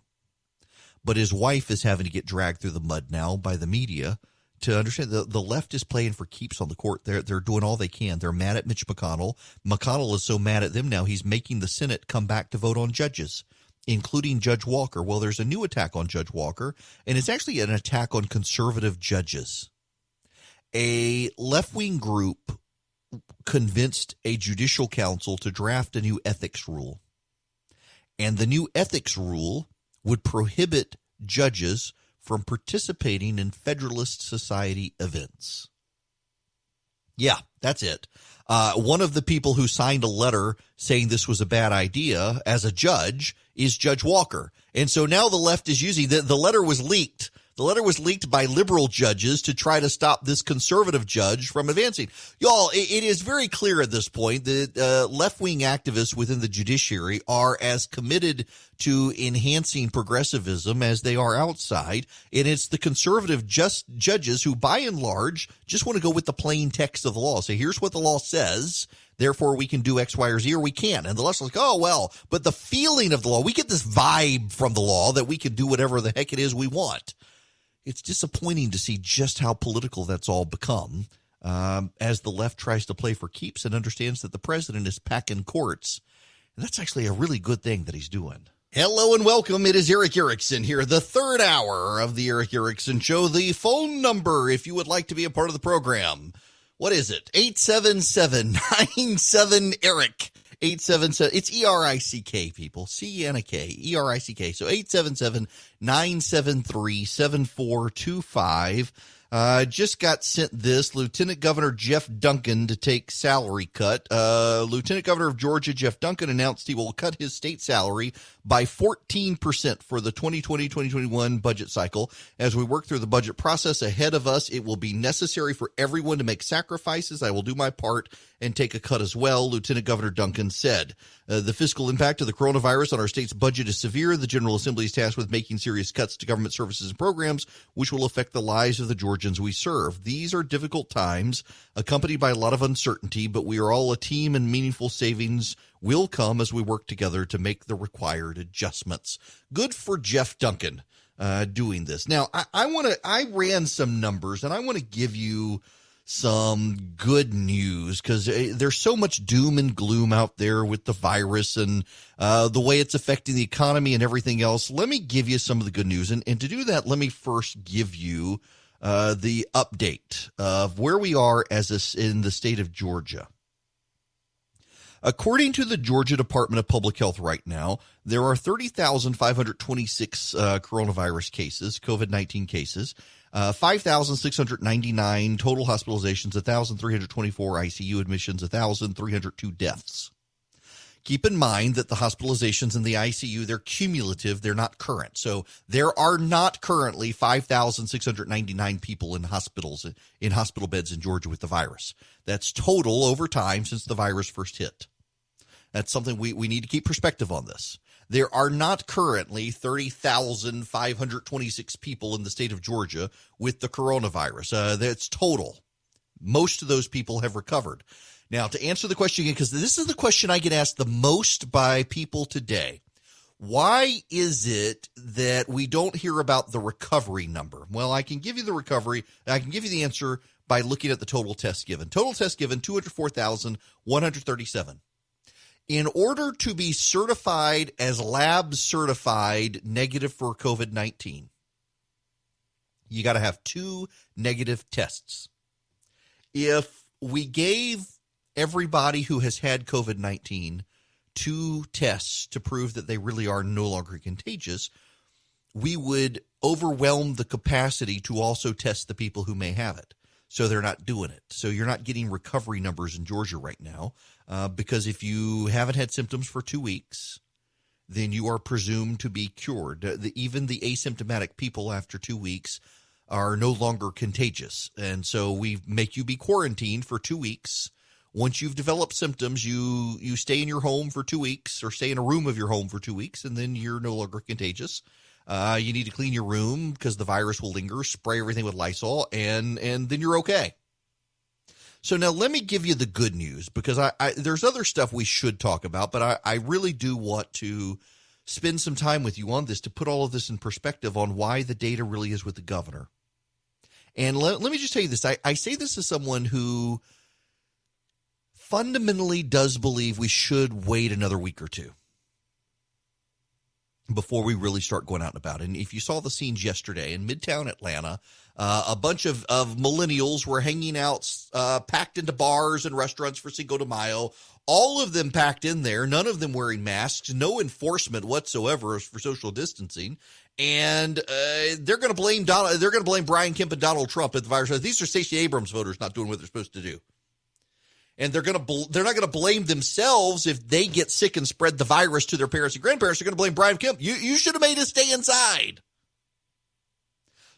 But his wife is having to get dragged through the mud now by the media to understand the left is playing for keeps on the court. They're doing all they can. They're mad at Mitch McConnell. McConnell is so mad at them now, he's making the Senate come back to vote on judges, including Judge Walker. Well, there's a new attack on Judge Walker, and it's actually an attack on conservative judges. A left-wing group convinced a judicial council to draft a new ethics rule. And the new ethics rule would prohibit judges from participating in Federalist Society events. Yeah, that's it. One of the people who signed a letter saying this was a bad idea as a judge is Judge Walker. And so now the left is using the letter was leaked. The letter was leaked by liberal judges to try to stop this conservative judge from advancing. Y'all, it is very clear at this point that left-wing activists within the judiciary are as committed to enhancing progressivism as they are outside. And it's the conservative judges who, by and large, just want to go with the plain text of the law. Say, here's what the law says. Therefore, we can do X, Y, or Z, or we can't. And the left's like, oh, well, but the feeling of the law, we get this vibe from the law that we can do whatever the heck it is we want. It's disappointing to see just how political that's all become as the left tries to play for keeps and understands that the president is packing courts. And that's actually a really good thing that he's doing. Hello and welcome. It is Eric Erickson here, the third hour of the Eric Erickson Show. The phone number, if you would like to be a part of the program, what is it? 877-97-ERIC. 877, it's E-R-I-C-K, people. C-N-A-K, E-R-I-C-K. So 877-973-7425. Just got sent this. Lieutenant Governor Jeff Duncan to take salary cut. Lieutenant Governor of Georgia Jeff Duncan announced he will cut his state salary by 14% for the 2020-2021 budget cycle. As we work through the budget process ahead of us, it will be necessary for everyone to make sacrifices. I will do my part and take a cut as well, Lieutenant Governor Duncan said. The fiscal impact of the coronavirus on our state's budget is severe. The General Assembly is tasked with making serious cuts to government services and programs, which will affect the lives of the Georgians we serve. These are difficult times, accompanied by a lot of uncertainty, but we are all a team, and meaningful savings will come as we work together to make the required adjustments. Good for Jeff Duncan doing this. Now, I ran some numbers, and I want to give you some good news because there's so much doom and gloom out there with the virus and the way it's affecting the economy and everything else. Let me give you some of the good news. And to do that, let me first give you the update of where we are in the state of Georgia. According to the Georgia Department of Public Health right now, there are 30,526 coronavirus cases, COVID-19 cases. 5,699 total hospitalizations, 1,324 ICU admissions, 1,302 deaths. Keep in mind that the hospitalizations in the ICU, they're cumulative, they're not current. So there are not currently 5,699 people in hospital beds in Georgia with the virus. That's total over time since the virus first hit. That's something we need to keep perspective on this. There are not currently 30,526 people in the state of Georgia with the coronavirus. That's total. Most of those people have recovered. Now, to answer the question again, because this is the question I get asked the most by people today, why is it that we don't hear about the recovery number? Well, I can give you the recovery, I can give you the answer, by looking at the total tests given. Total tests given, 204,137. In order to be certified as lab certified negative for COVID-19, you got to have 2 negative tests. If we gave everybody who has had COVID-19 2 tests to prove that they really are no longer contagious, we would overwhelm the capacity to also test the people who may have it. So they're not doing it. So you're not getting recovery numbers in Georgia right now because if you haven't had symptoms for 2 weeks, then you are presumed to be cured. Even the asymptomatic people after 2 weeks are no longer contagious. And so we make you be quarantined for 2 weeks. Once you've developed symptoms, you stay in your home for 2 weeks or stay in a room of your home for 2 weeks, and then you're no longer contagious. You need to clean your room because the virus will linger, spray everything with Lysol, and then you're okay. So now let me give you the good news, because there's other stuff we should talk about, but I really do want to spend some time with you on this to put all of this in perspective on why the data really is with the governor. And let me just tell you this. I say this as someone who fundamentally does believe we should wait another week or two before we really start going out and about. And if you saw the scenes yesterday in Midtown Atlanta, a bunch of millennials were hanging out, packed into bars and restaurants for Cinco de Mayo, all of them packed in there, none of them wearing masks, no enforcement whatsoever for social distancing. And they're going to blame Brian Kemp and Donald Trump at the virus. These are Stacey Abrams voters not doing what they're supposed to do. And they're not going to blame themselves if they get sick and spread the virus to their parents and grandparents. They're going to blame Brian Kemp. You should have made us stay inside.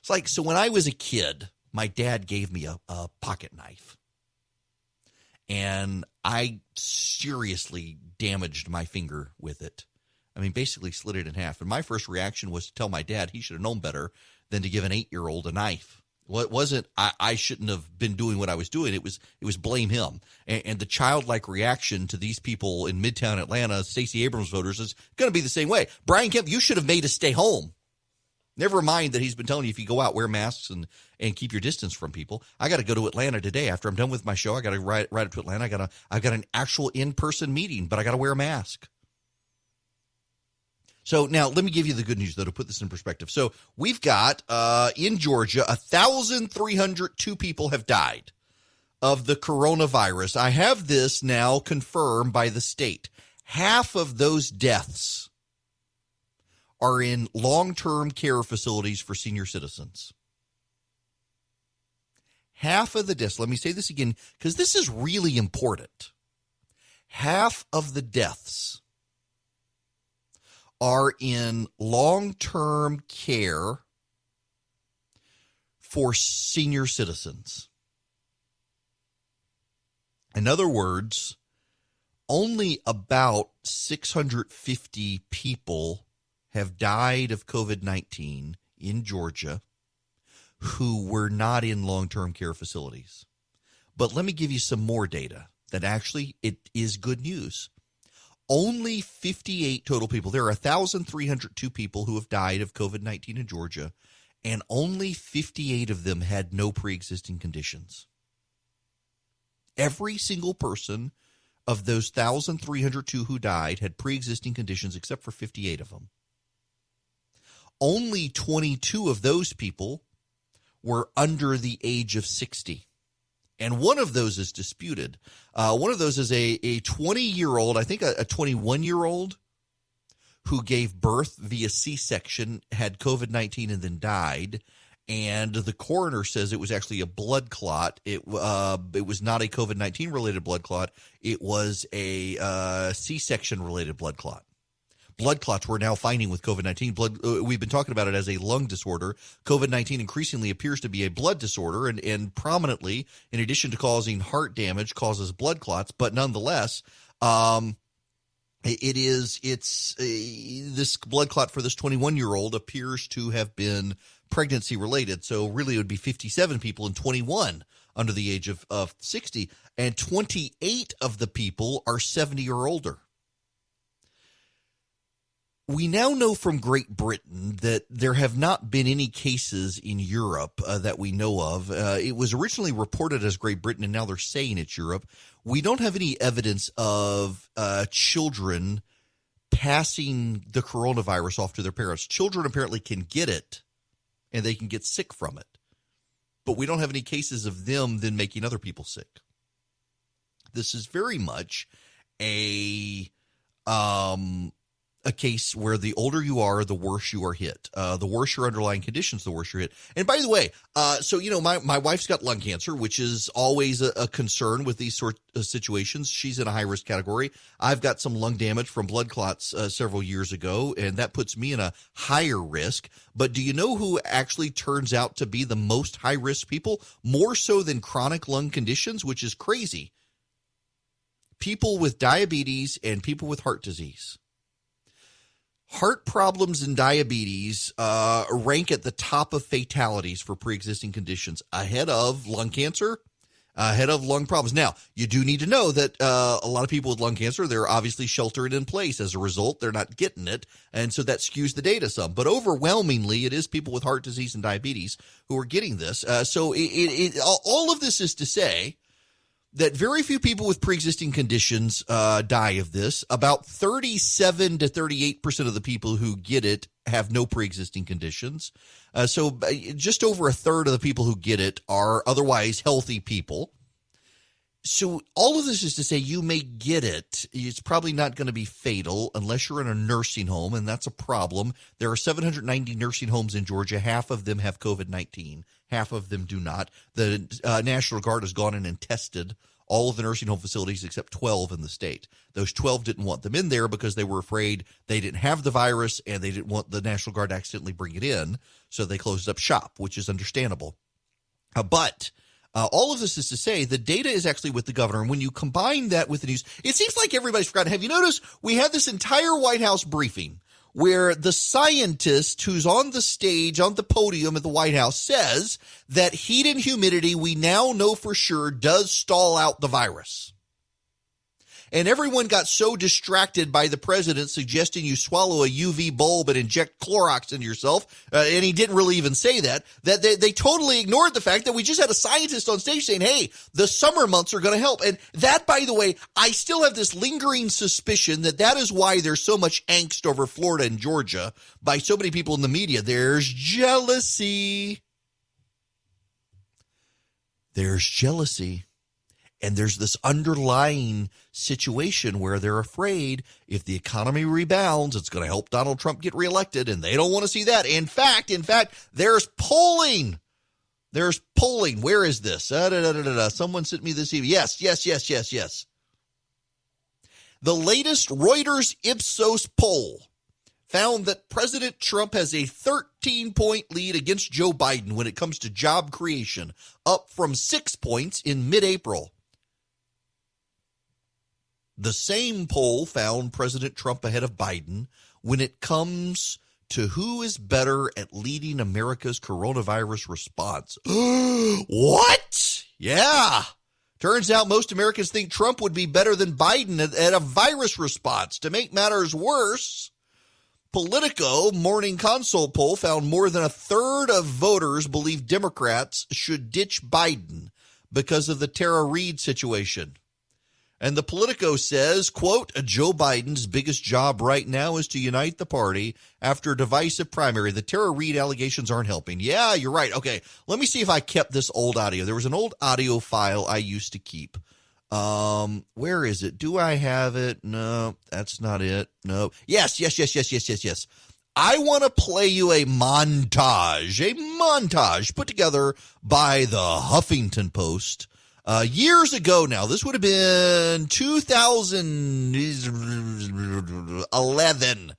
It's like, so when I was a kid, my dad gave me a pocket knife. And I seriously damaged my finger with it. I mean, basically slit it in half. And my first reaction was to tell my dad he should have known better than to give an 8-year-old a knife. Well, it wasn't I shouldn't have been doing what I was doing. It was blame him. And the childlike reaction to these people in Midtown Atlanta, Stacey Abrams voters, is going to be the same way. Brian Kemp, you should have made us stay home. Never mind that he's been telling you if you go out, wear masks and keep your distance from people. I got to go to Atlanta today. After I'm done with my show, I got to ride up to Atlanta. I've got an actual in-person meeting, but I got to wear a mask. So now let me give you the good news, though, to put this in perspective. So we've got in Georgia, 1,302 people have died of the coronavirus. I have this now confirmed by the state. Half of those deaths are in long-term care facilities for senior citizens. Half of the deaths, let me say this again, because this is really important. Half of the deaths are in long-term care for senior citizens. In other words, only about 650 people have died of COVID-19 in Georgia who were not in long-term care facilities. But let me give you some more data that actually it is good news. Only 58 total people. There are 1,302 people who have died of COVID-19 in Georgia, and only 58 of them had no pre-existing conditions. Every single person of those 1,302 who died had pre-existing conditions except for 58 of them. Only 22 of those people were under the age of 60. And one of those is disputed. One of those is a 20-year-old, I think a 21-year-old, who gave birth via C-section, had COVID-19, and then died. And the coroner says it was actually a blood clot. It was not a COVID-19 related blood clot. It was a C-section related blood clot. Blood clots we're now finding with COVID-19. We've been talking about it as a lung disorder. COVID-19 increasingly appears to be a blood disorder, and prominently, in addition to causing heart damage, causes blood clots. But nonetheless, this blood clot for this 21-year-old appears to have been pregnancy related. So really, it would be 57 people and 21 under the age of 60, and 28 of the people are 70 or older. We now know from Great Britain that there have not been any cases in Europe that we know of. It was originally reported as Great Britain, and now they're saying it's Europe. We don't have any evidence of children passing the coronavirus off to their parents. Children apparently can get it, and they can get sick from it. But we don't have any cases of them then making other people sick. This is very much a case where the older you are, the worse you are hit. The worse your underlying conditions, the worse you're hit. And by the way, my wife's got lung cancer, which is always a concern with these sort of situations. She's in a high-risk category. I've got some lung damage from blood clots several years ago, and that puts me in a higher risk. But do you know who actually turns out to be the most high-risk people? More so than chronic lung conditions, which is crazy. People with diabetes and people with heart disease. Heart problems and diabetes rank at the top of fatalities for pre-existing conditions, ahead of lung cancer, ahead of lung problems. Now, you do need to know that a lot of people with lung cancer, they're obviously sheltered in place. As a result, they're not getting it, and so that skews the data some. But overwhelmingly, it is people with heart disease and diabetes who are getting this. So all of this is to say that very few people with pre-existing conditions die of this. About 37 to 38% of the people who get it have no pre-existing conditions. So just over a third of the people who get it are otherwise healthy people. So all of this is to say you may get it. It's probably not going to be fatal unless you're in a nursing home, and that's a problem. There are 790 nursing homes in Georgia. Half of them have COVID-19. Half of them do not. The National Guard has gone in and tested all of the nursing home facilities except 12 in the state. Those 12 didn't want them in there because they were afraid they didn't have the virus and they didn't want the National Guard to accidentally bring it in, so they closed up shop, which is understandable. But all of this is to say the data is actually with the governor. And when you combine that with the news, it seems like everybody's forgotten. Have you noticed we had this entire White House briefing where the scientist who's on the stage, on the podium at the White House, says that heat and humidity, we now know for sure, does stall out the virus. And everyone got so distracted by the president suggesting you swallow a UV bulb and inject Clorox into yourself, and he didn't really even say that they totally ignored the fact that we just had a scientist on stage saying, hey, the summer months are going to help. And that, by the way, I still have this lingering suspicion that is why there's so much angst over Florida and Georgia by so many people in the media. There's jealousy. There's jealousy. And there's this underlying situation where they're afraid if the economy rebounds, it's going to help Donald Trump get reelected, and they don't want to see that. In fact, there's polling. There's polling. Where is this? Someone sent me this email. Yes. The latest Reuters Ipsos poll found that President Trump has a 13-point lead against Joe Biden when it comes to job creation, up from 6 points in mid-April. The same poll found President Trump ahead of Biden when it comes to who is better at leading America's coronavirus response. What? Yeah. Turns out most Americans think Trump would be better than Biden at a virus response. To make matters worse, Politico Morning Consult poll found more than a third of voters believe Democrats should ditch Biden because of the Tara Reade situation. And the Politico says, quote, Joe Biden's biggest job right now is to unite the party after a divisive primary. The Tara Reade allegations aren't helping. Yeah, you're right. Okay, let me see if I kept this old audio. There was an old audio file I used to keep. Where is it? Do I have it? No, that's not it. No. Yes. I want to play you a montage put together by the Huffington Post. Years ago now, this would have been 2011,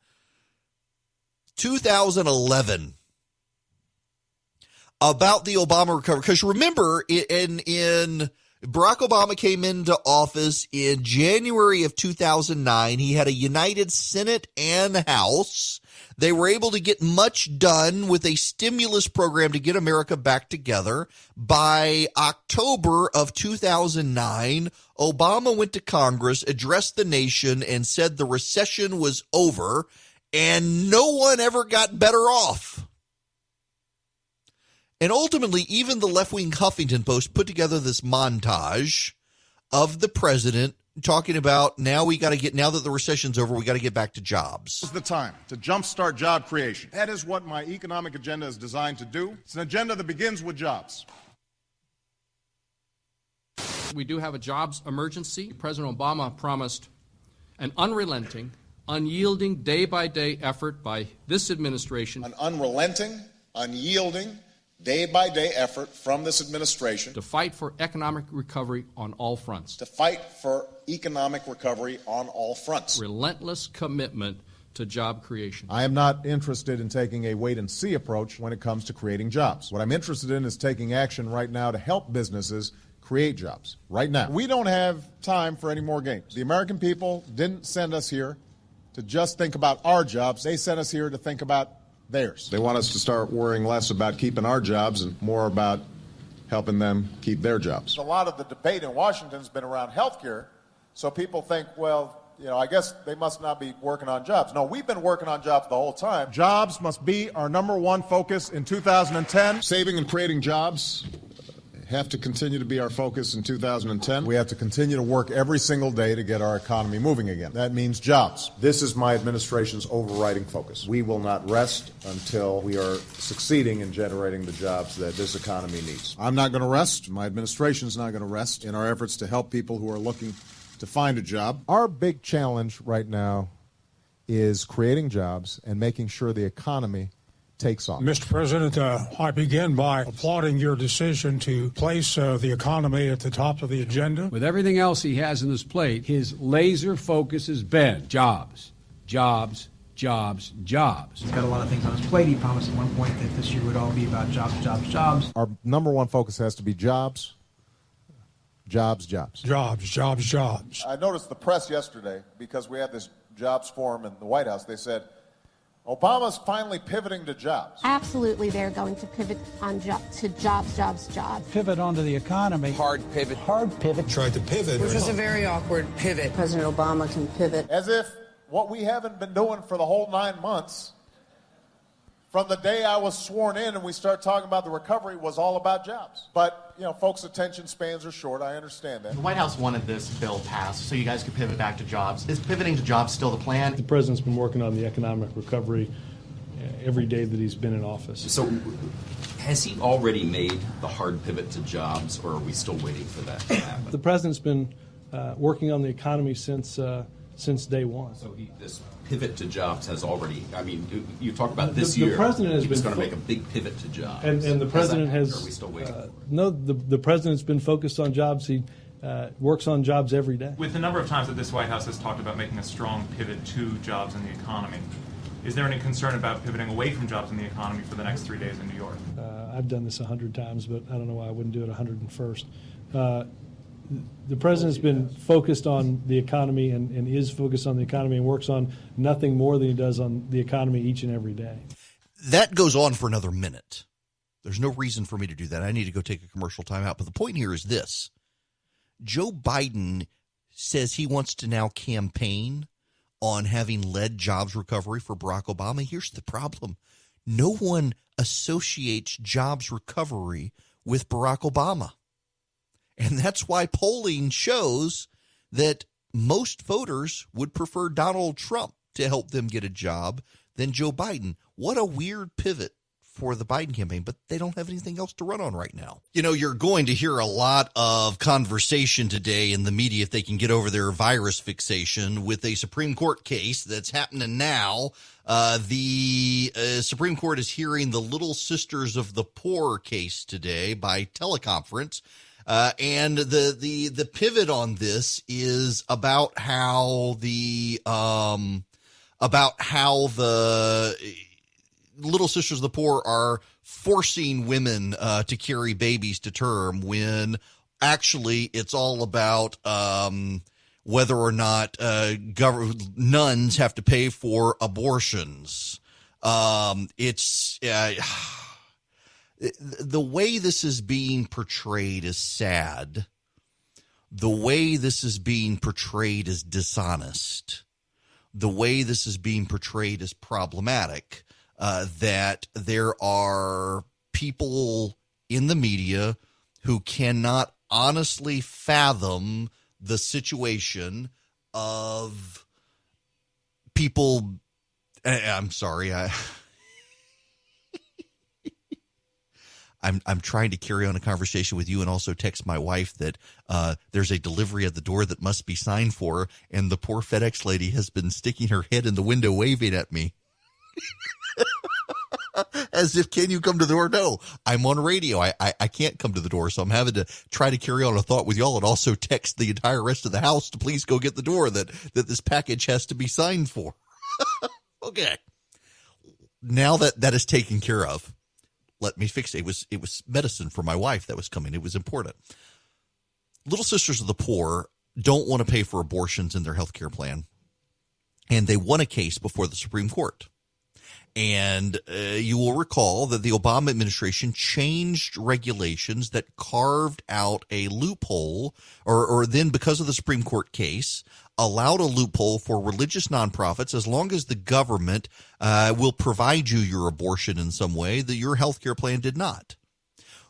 about the Obama recovery. Because remember, in Barack Obama came into office in January of 2009. He had a united Senate and House. They were able to get much done with a stimulus program to get America back together. By October of 2009, Obama went to Congress, addressed the nation, and said the recession was over. and no one ever got better off. And ultimately, even the left-wing Huffington Post put together this montage of the president talking about now that the recession's over, we got to get back to jobs. This is the time to jumpstart job creation. That is what my economic agenda is designed to do. It's an agenda that begins with jobs. We do have a jobs emergency. President Obama promised an unrelenting, unyielding, day-by-day effort by this administration. An unrelenting, unyielding, day-by-day effort from this administration To fight for economic recovery on all fronts. to fight for economic recovery on all fronts. Relentless commitment to job creation. I am not interested in taking a wait-and-see approach when it comes to creating jobs. What I'm interested in is taking action right now to help businesses create jobs right now. We don't have time for any more games. The American people didn't send us here to just think about our jobs. They sent us here to think about theirs. They want us to start worrying less about keeping our jobs and more about helping them keep their jobs. A lot of the debate in Washington has been around health care, so people think, well, I guess they must not be working on jobs. No, we've been working on jobs the whole time. Jobs must be our number one focus in 2010. Saving and creating jobs have to continue to be our focus in 2010. We have to continue to work every single day to get our economy moving again. That means jobs. This is my administration's overriding focus. We will not rest until we are succeeding in generating the jobs that this economy needs. I'm not going to rest. My administration's not going to rest in our efforts to help people who are looking to find a job. Our big challenge right now is creating jobs and making sure the economy takes off. Mr. President, I begin by applauding your decision to place the economy at the top of the agenda. With everything else he has on his plate, his laser focus has been jobs, jobs, jobs, jobs. He's got a lot of things on his plate. He promised at one point that this year would all be about jobs, jobs, jobs. Our number one focus has to be jobs, jobs, jobs. Jobs, jobs, jobs. I noticed the press yesterday, because we had this jobs forum in the White House, they said, Obama's finally pivoting to jobs. Absolutely, they're going to pivot to jobs, jobs, jobs. Pivot onto the economy. Hard pivot. Hard pivot. Tried to pivot. Which was a very awkward pivot. President Obama can pivot. As if what we haven't been doing for the whole 9 months, from the day I was sworn in and we start talking about the recovery, was all about jobs. But, folks' attention spans are short. I understand that. The White House wanted this bill passed so you guys could pivot back to jobs. Is pivoting to jobs still the plan? The president's been working on the economic recovery every day that he's been in office. So has he already made the hard pivot to jobs, or are we still waiting for that to happen? The president's been working on the economy since day one. So this pivot to jobs has already, you talk about this year. The president has been going to make a big pivot to jobs. And the president has. Are we still waiting? No, the president's been focused on jobs. He works on jobs every day. With the number of times that this White House has talked about making a strong pivot to jobs in the economy, is there any concern about pivoting away from jobs in the economy for the next 3 days in New York? I've done this 100 times, but I don't know why I wouldn't do it 101st. The president's been focused on the economy and is focused on the economy and works on nothing more than he does on the economy each and every day. That goes on for another minute. There's no reason for me to do that. I need to go take a commercial timeout. But the point here is this. Joe Biden says he wants to now campaign on having led jobs recovery for Barack Obama. Here's the problem. No one associates jobs recovery with Barack Obama. And that's why polling shows that most voters would prefer Donald Trump to help them get a job than Joe Biden. What a weird pivot for the Biden campaign, but they don't have anything else to run on right now. You're going to hear a lot of conversation today in the media, if they can get over their virus fixation, with a Supreme Court case that's happening now. The Supreme Court is hearing the Little Sisters of the Poor case today by teleconference. And the pivot on this is about how the Little Sisters of the Poor are forcing women to carry babies to term, when actually it's all about whether or not nuns have to pay for abortions. The way this is being portrayed is sad. The way this is being portrayed is dishonest. the way this is being portrayed is problematic, that there are people in the media who cannot honestly fathom the situation of people. I'm sorry. I'm trying to carry on a conversation with you and also text my wife that there's a delivery at the door that must be signed for, and the poor FedEx lady has been sticking her head in the window waving at me. As if, can you come to the door? No, I'm on radio. I can't come to the door, so I'm having to try to carry on a thought with y'all and also text the entire rest of the house to please go get the door that this package has to be signed for. Okay. Now that is taken care of, let me fix it. It was medicine for my wife that was coming. It was important. Little Sisters of the Poor don't want to pay for abortions in their health care plan, and they won a case before the Supreme Court. And you will recall that the Obama administration changed regulations that carved out a loophole, or then because of the Supreme Court case, allowed a loophole for religious nonprofits as long as the government will provide you your abortion in some way that your health care plan did not.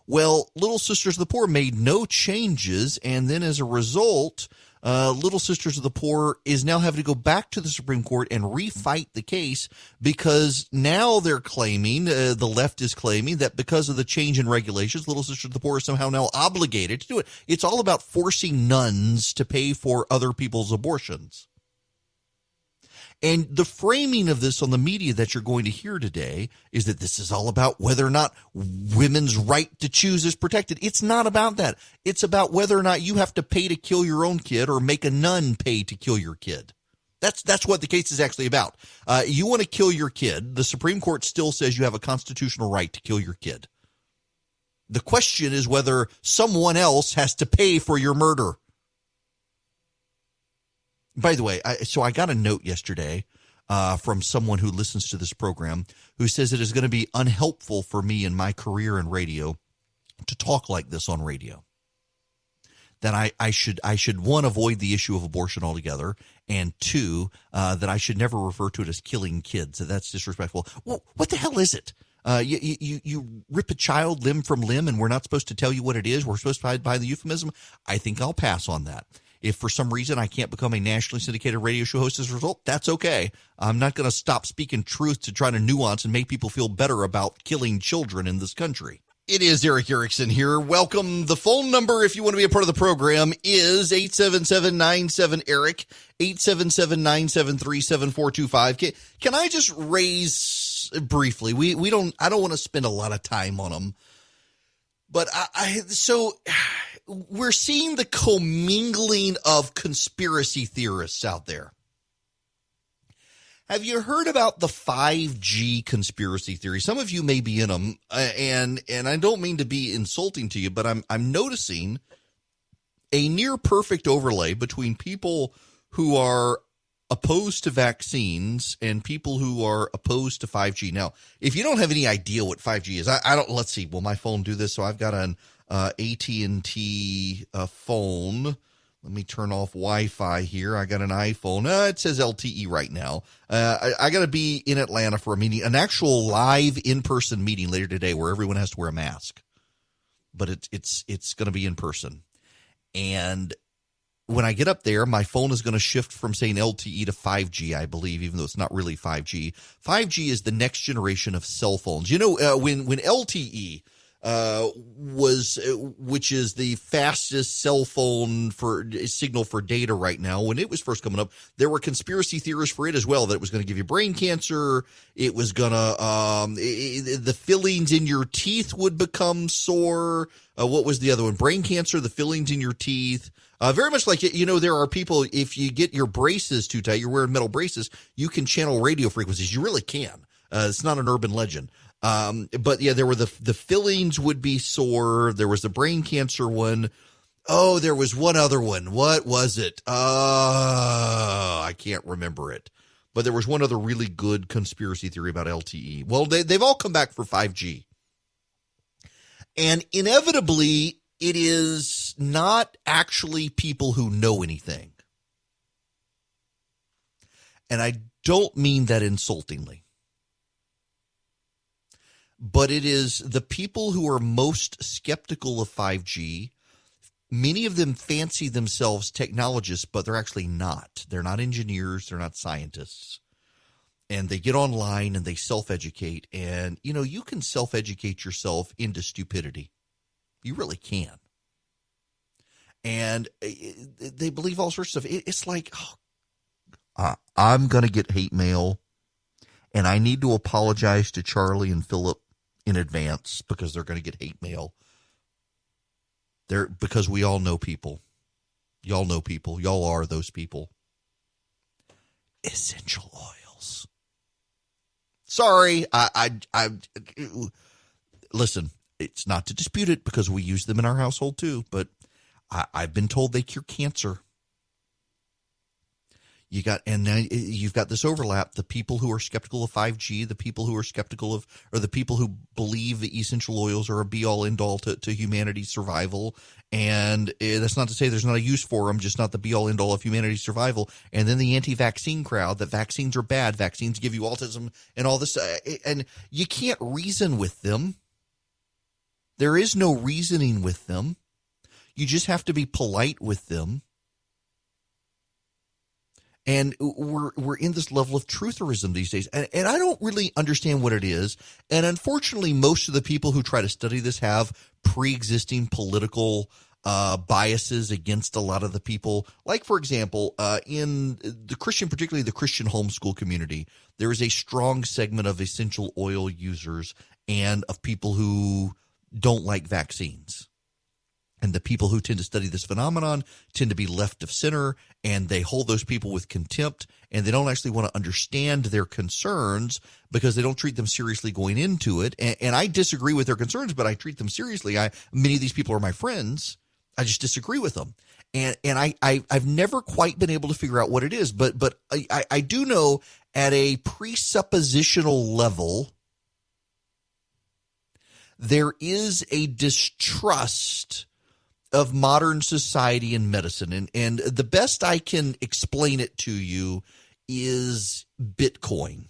Well, Little Sisters of the Poor made no changes, and then as a result, Little Sisters of the Poor is now having to go back to the Supreme Court and refight the case because now they're claiming, the left is claiming, that because of the change in regulations, Little Sisters of the Poor are somehow now obligated to do it. It's all about forcing nuns to pay for other people's abortions. And the framing of this on the media that you're going to hear today is that this is all about whether or not women's right to choose is protected. It's not about that. It's about whether or not you have to pay to kill your own kid or make a nun pay to kill your kid. That's what the case is actually about. You want to kill your kid. The Supreme Court still says you have a constitutional right to kill your kid. The question is whether someone else has to pay for your murder. By the way, I got a note yesterday from someone who listens to this program who says it is going to be unhelpful for me in my career in radio to talk like this on radio. That I should, one, avoid the issue of abortion altogether, and two, that I should never refer to it as killing kids. That's disrespectful. Well, what the hell is it? You rip a child limb from limb and we're not supposed to tell you what it is? We're supposed to hide behind the euphemism? I think I'll pass on that. If for some reason I can't become a nationally syndicated radio show host as a result, that's okay. I'm not going to stop speaking truth to try to nuance and make people feel better about killing children in this country. It is Eric Erickson here. Welcome. The phone number, if you want to be a part of the program, is 877-97-ERIC, 877-973-7425. Can I just raise briefly? I don't want to spend a lot of time on them, but so we're seeing the commingling of conspiracy theorists out there. Have you heard about the 5G conspiracy theory? Some of you may be in them, and I don't mean to be insulting to you, but I'm noticing a near perfect overlay between people who are opposed to vaccines and people who are opposed to 5G. Now, if you don't have any idea what 5G is, I don't. Let's see. Will my phone do this? So I've got an AT&T phone. Let me turn off Wi-Fi here. I got an iPhone. It says LTE right now. I got to be in Atlanta for a meeting, an actual live in-person meeting later today where everyone has to wear a mask. But it's going to be in person. And when I get up there, my phone is going to shift from saying LTE to 5G, I believe, even though it's not really 5G. 5G is the next generation of cell phones. You know, when LTE which is the fastest cell phone for signal for data right now. When it was first coming up, there were conspiracy theorists for it as well, that it was going to give you brain cancer. It was going to, the fillings in your teeth would become sore. What was the other one? Brain cancer, the fillings in your teeth. Very much like, you know, there are people, if you get your braces too tight, you're wearing metal braces, you can channel radio frequencies. You really can. It's not an urban legend. But yeah, there were the fillings would be sore. There was the brain cancer one. Oh, there was one other one. What was it? I can't remember it, but there was one other really good conspiracy theory about LTE. Well, they've all come back for 5G, and inevitably it is not actually people who know anything. and I don't mean that insultingly, but it is the people who are most skeptical of 5G. Many of them fancy themselves technologists, but they're actually not. They're not engineers. They're not scientists. And they get online and they self-educate. And, you can self-educate yourself into stupidity. You really can. And they believe all sorts of stuff. It's like, I'm going to get hate mail, and I need to apologize to Charlie and Philip in advance because they're going to get hate mail. Because we all know people. Y'all know people. Y'all are those people. Essential oils. Sorry, I listen, it's not to dispute it because we use them in our household too, but I've been told they cure cancer. You've got this overlap. The people who are skeptical of 5G, the people who are skeptical of, or the people who believe the essential oils are a be-all, end-all to humanity's survival. And that's not to say there's not a use for them, just not the be-all, end-all of humanity's survival. And then the anti-vaccine crowd, that vaccines are bad, vaccines give you autism and all this. And you can't reason with them. There is no reasoning with them. You just have to be polite with them. And we're in this level of trutherism these days. And I don't really understand what it is. And unfortunately, most of the people who try to study this have pre-existing political biases against a lot of the people. Like, for example, in the Christian, particularly the Christian homeschool community, there is a strong segment of essential oil users and of people who don't like vaccines. And the people who tend to study this phenomenon tend to be left of center, and they hold those people with contempt, and they don't actually want to understand their concerns because they don't treat them seriously going into it. And I disagree with their concerns, but I treat them seriously. Many of these people are my friends. I just disagree with them. And I've never quite been able to figure out what it is, but I do know at a presuppositional level, there is a distrust of modern society and medicine. And the best I can explain it to you is Bitcoin.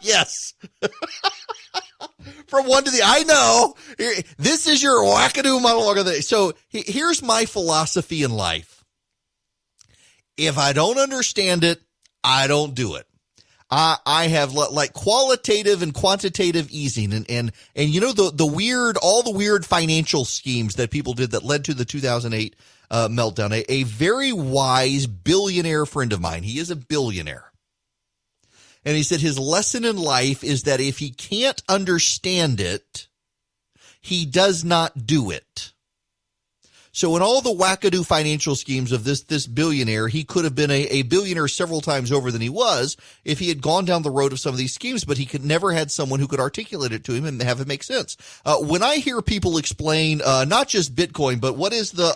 Yes. From one to the, I know. This is your wackadoo monologue of the day. So here's my philosophy in life. If I don't understand it, I don't do it. I have like qualitative and quantitative easing and the weird, all the weird financial schemes that people did that led to the 2008 meltdown. A very wise billionaire friend of mine, he is a billionaire. And he said his lesson in life is that if he can't understand it, he does not do it. So in all the wackadoo financial schemes of this billionaire, he could have been a billionaire several times over than he was if he had gone down the road of some of these schemes, but he could never had someone who could articulate it to him and have it make sense. When I hear people explain, not just Bitcoin, but what is the,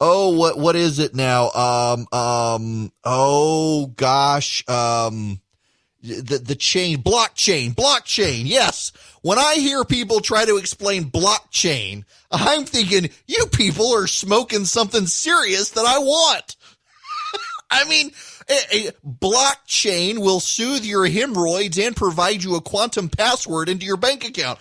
what is it now? The chain, blockchain. Yes. When I hear people try to explain blockchain, I'm thinking you people are smoking something serious that I want. I mean, a blockchain will soothe your hemorrhoids and provide you a quantum password into your bank account.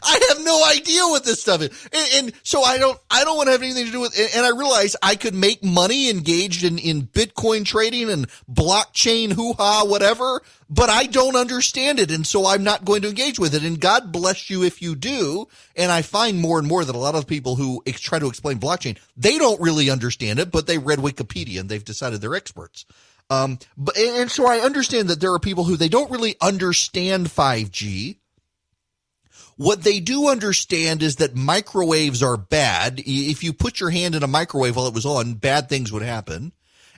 I have no idea what this stuff is. And so I don't want to have anything to do with it. And I realize I could make money engaged in Bitcoin trading and blockchain hoo-ha, whatever, but I don't understand it. And so I'm not going to engage with it. And God bless you if you do. And I find more and more that a lot of people who try to explain blockchain, they don't really understand it, but they read Wikipedia and they've decided they're experts. And so I understand that there are people who they don't really understand 5G. What they do understand is that microwaves are bad. If you put your hand in a microwave while it was on, bad things would happen.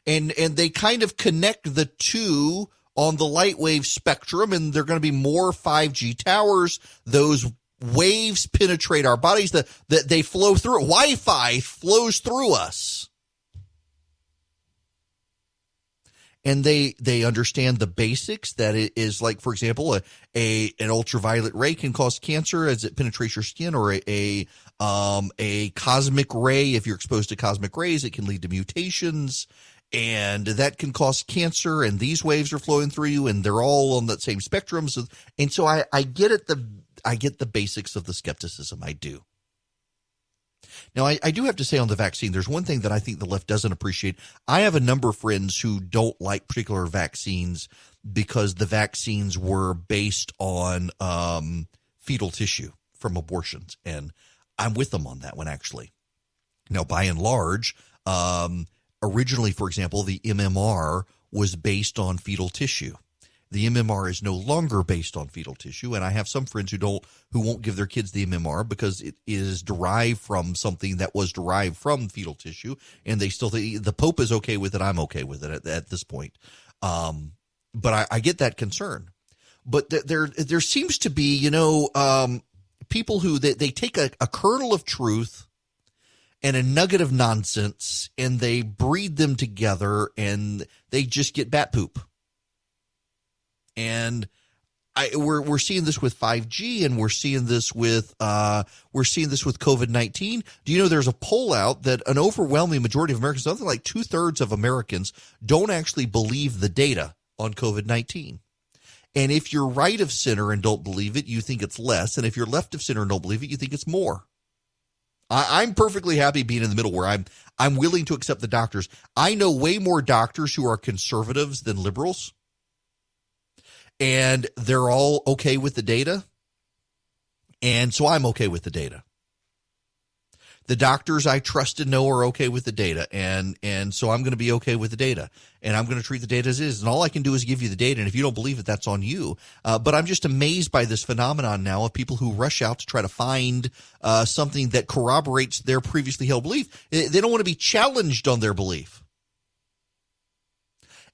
And they kind of connect the two on the light wave spectrum, and there are going to be more 5G towers. Those waves penetrate our bodies, that they flow through. Wi-Fi flows through us. And they understand the basics, that it is like, for example, an ultraviolet ray can cause cancer as it penetrates your skin, or a cosmic ray. If you're exposed to cosmic rays, it can lead to mutations. And that can cause cancer, and these waves are flowing through you, and they're all on that same spectrum. And so I get it. I get the basics of the skepticism. I do. Now, I do have to say on the vaccine, there's one thing that I think the left doesn't appreciate. I have a number of friends who don't like particular vaccines because the vaccines were based on fetal tissue from abortions, and I'm with them on that one, actually. Now, by and large, originally, for example, the MMR was based on fetal tissue. The MMR is no longer based on fetal tissue, and I have some friends who won't give their kids the MMR because it is derived from something that was derived from fetal tissue, and they still think the Pope is okay with it. I'm okay with it at this point, but I get that concern. But there seems to be, people who they take a kernel of truth and a nugget of nonsense, and they breed them together, and they just get bat poop. And we're seeing this with 5G, and we're seeing this with COVID-19. Do you know there's a poll out that an overwhelming majority of Americans, something like 2/3 of Americans, don't actually believe the data on COVID-19. And if you're right of center and don't believe it, you think it's less. And if you're left of center and don't believe it, you think it's more. I'm perfectly happy being in the middle where I'm willing to accept the doctors. I know way more doctors who are conservatives than liberals, and they're all okay with the data, and so I'm okay with the data. The doctors I trust and know are okay with the data, and so I'm going to be okay with the data, and I'm going to treat the data as is, and all I can do is give you the data, and if you don't believe it, that's on you. But I'm just amazed by this phenomenon now of people who rush out to try to find something that corroborates their previously held belief. They don't want to be challenged on their belief.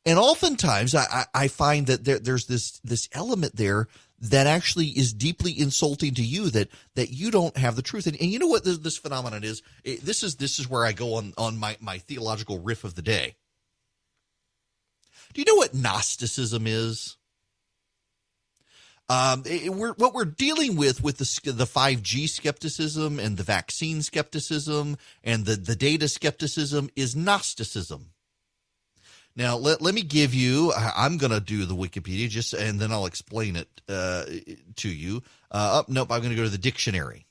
And oftentimes I find that there's this element there that actually is deeply insulting to you, that you don't have the truth. And you know what this phenomenon is? This is where I go on my theological riff of the day. Do you know what Gnosticism is? What we're dealing with the 5G skepticism and the vaccine skepticism and the data skepticism is Gnosticism. Now, let me give you, I'm going to do the Wikipedia and then I'll explain it to you. Nope, I'm going to go to the dictionary.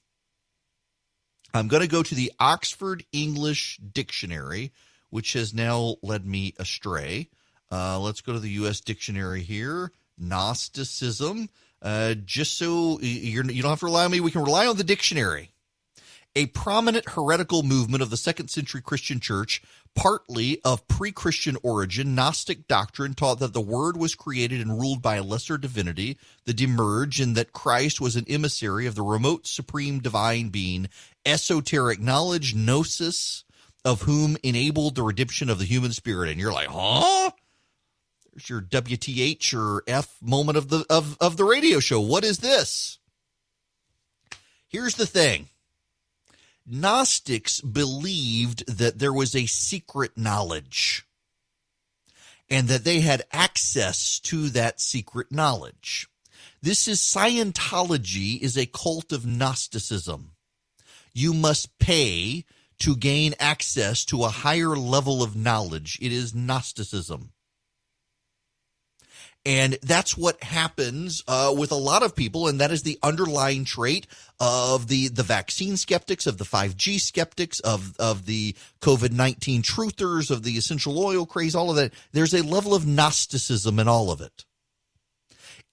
I'm going to go to the Oxford English Dictionary, which has now led me astray. Let's go to the U.S. Dictionary here. Gnosticism. Just so you don't have to rely on me, we can rely on the dictionary. A prominent heretical movement of the 2nd century Christian church, partly of pre-Christian origin. Gnostic doctrine taught that the Word was created and ruled by a lesser divinity, the Demiurge, and that Christ was an emissary of the remote supreme divine being. Esoteric knowledge, gnosis, of whom enabled the redemption of the human spirit. And you're like, huh? There's your WTH or F moment of the radio show. What is this? Here's the thing. Gnostics believed that there was a secret knowledge and that they had access to that secret knowledge. This is Scientology is a cult of Gnosticism. You must pay to gain access to a higher level of knowledge. It is Gnosticism. And that's what happens with a lot of people, and that is the underlying trait of the vaccine skeptics, of the 5G skeptics, of the COVID-19 truthers, of the essential oil craze, all of that. There's a level of Gnosticism in all of it.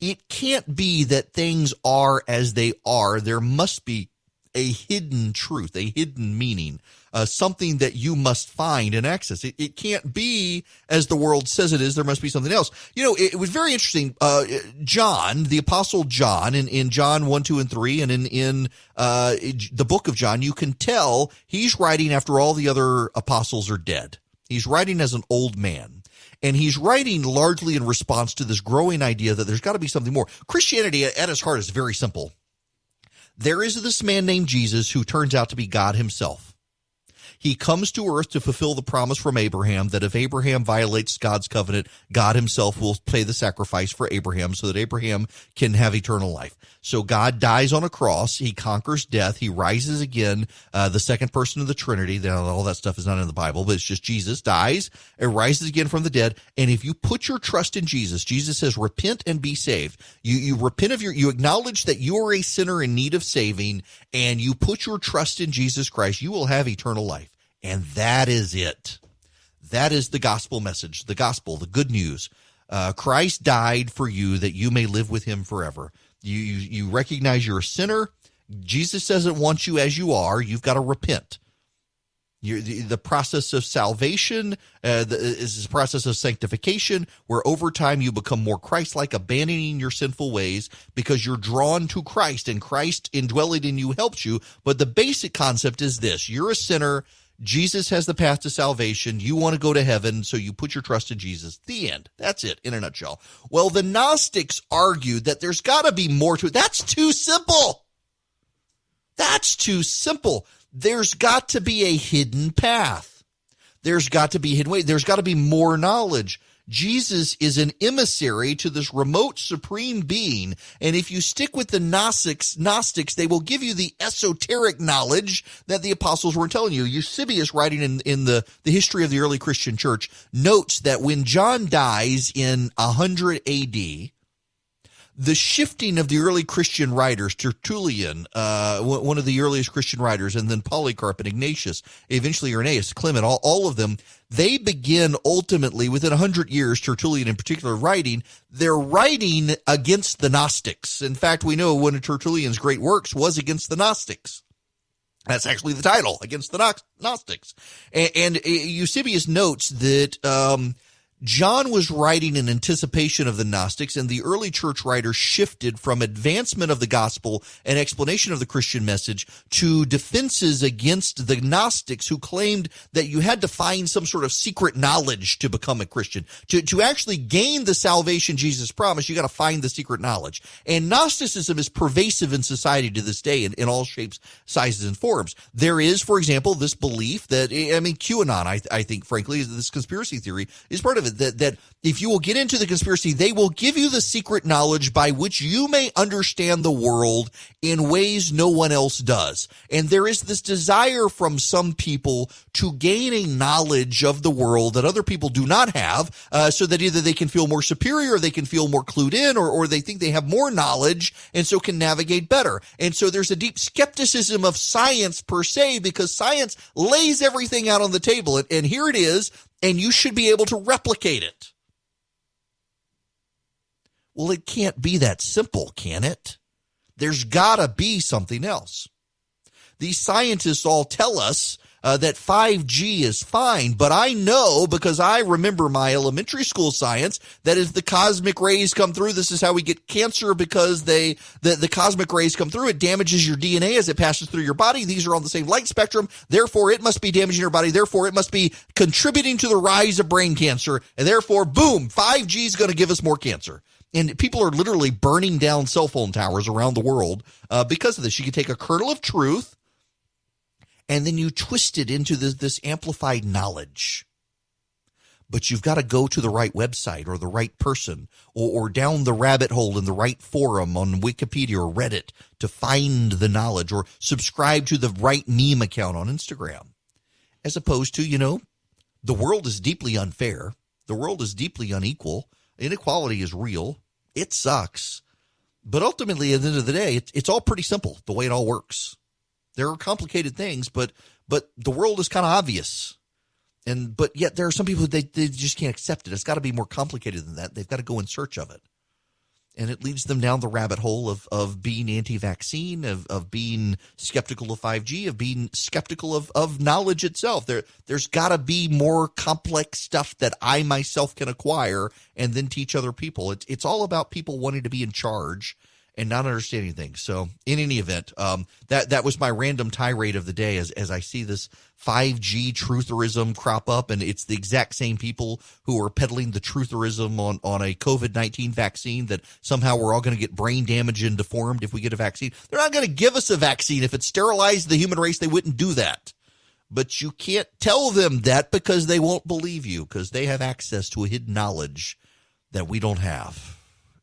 It can't be that things are as they are. There must be a hidden truth, a hidden meaning, something that you must find and access. It can't be as the world says it is. There must be something else. You know, it was very interesting. John, the Apostle John, in John 1, 2, and 3, and in the book of John, you can tell he's writing after all the other apostles are dead. He's writing as an old man. And he's writing largely in response to this growing idea that there's got to be something more. Christianity at its heart is very simple. There is this man named Jesus who turns out to be God himself. He comes to earth to fulfill the promise from Abraham that if Abraham violates God's covenant, God himself will pay the sacrifice for Abraham so that Abraham can have eternal life. So God dies on a cross. He conquers death. He rises again, the second person of the Trinity. Now, all that stuff is not in the Bible, but it's just Jesus dies and rises again from the dead. And if you put your trust in Jesus, Jesus says, repent and be saved. You repent of you acknowledge that you are a sinner in need of saving, and you put your trust in Jesus Christ, you will have eternal life. And that is it. That is the gospel message, the gospel, the good news. Christ died for you that you may live with him forever. You recognize you're a sinner. Jesus doesn't want you as you are. You've got to repent. The process of salvation is a process of sanctification, where over time you become more Christ-like, abandoning your sinful ways because you're drawn to Christ, and Christ indwelling in you helps you. But the basic concept is this: you're a sinner. Jesus has the path to salvation. You want to go to heaven, so you put your trust in Jesus. The end. That's it in a nutshell. Well, the Gnostics argued that there's got to be more to it. That's too simple. That's too simple. There's got to be a hidden path. There's got to be a hidden way. There's got to be more knowledge. Jesus is an emissary to this remote supreme being. And if you stick with the Gnostics, they will give you the esoteric knowledge that the apostles were telling you. Eusebius, writing in the history of the early Christian church, notes that when John dies in 100 AD, the shifting of the early Christian writers, Tertullian, one of the earliest Christian writers, and then Polycarp and Ignatius, eventually Irenaeus, Clement, all of them, they begin ultimately, within 100 years, Tertullian in particular writing, they're writing against the Gnostics. In fact, we know one of Tertullian's great works was against the Gnostics. That's actually the title, Against the Gnostics. And Eusebius notes that John was writing in anticipation of the Gnostics, and the early church writers shifted from advancement of the gospel and explanation of the Christian message to defenses against the Gnostics, who claimed that you had to find some sort of secret knowledge to become a Christian. To actually gain the salvation Jesus promised, you got to find the secret knowledge. And Gnosticism is pervasive in society to this day in all shapes, sizes, and forms. There is, for example, this belief that, QAnon, I think, frankly, this conspiracy theory is part of it. That if you will get into the conspiracy, they will give you the secret knowledge by which you may understand the world in ways no one else does. And there is this desire from some people to gain a knowledge of the world that other people do not have, so that either they can feel more superior, or they can feel more clued in, or they think they have more knowledge and so can navigate better. And so there's a deep skepticism of science per se, because science lays everything out on the table. And here it is, and you should be able to replicate it. Well, it can't be that simple, can it? There's got to be something else. These scientists all tell us that 5G is fine, but I know, because I remember my elementary school science, that as the cosmic rays come through, this is how we get cancer, because the cosmic rays come through, it damages your DNA as it passes through your body. These are on the same light spectrum, therefore it must be damaging your body, therefore it must be contributing to the rise of brain cancer, and therefore, boom, 5G is going to give us more cancer. And people are literally burning down cell phone towers around the world because of this. You can take a kernel of truth, and then you twist it into this amplified knowledge. But you've got to go to the right website or the right person, or down the rabbit hole in the right forum on Wikipedia or Reddit to find the knowledge, or subscribe to the right meme account on Instagram. As opposed to, the world is deeply unfair. The world is deeply unequal. Inequality is real. It sucks. But ultimately, at the end of the day, it's all pretty simple, the way it all works. There are complicated things, but the world is kind of obvious. But yet there are some people they just can't accept it. It's got to be more complicated than that. They've got to go in search of it. And it leads them down the rabbit hole of being anti-vaccine, of being skeptical of 5G, of being skeptical of knowledge itself. There's got to be more complex stuff that I myself can acquire and then teach other people. It's all about people wanting to be in charge and not understanding things. So in any event, that was my random tirade of the day as I see this 5G trutherism crop up, and it's the exact same people who are peddling the trutherism on a COVID-19 vaccine, that somehow we're all going to get brain damaged and deformed if we get a vaccine. They're not going to give us a vaccine. If it sterilized the human race, they wouldn't do that. But you can't tell them that because they won't believe you, because they have access to a hidden knowledge that we don't have.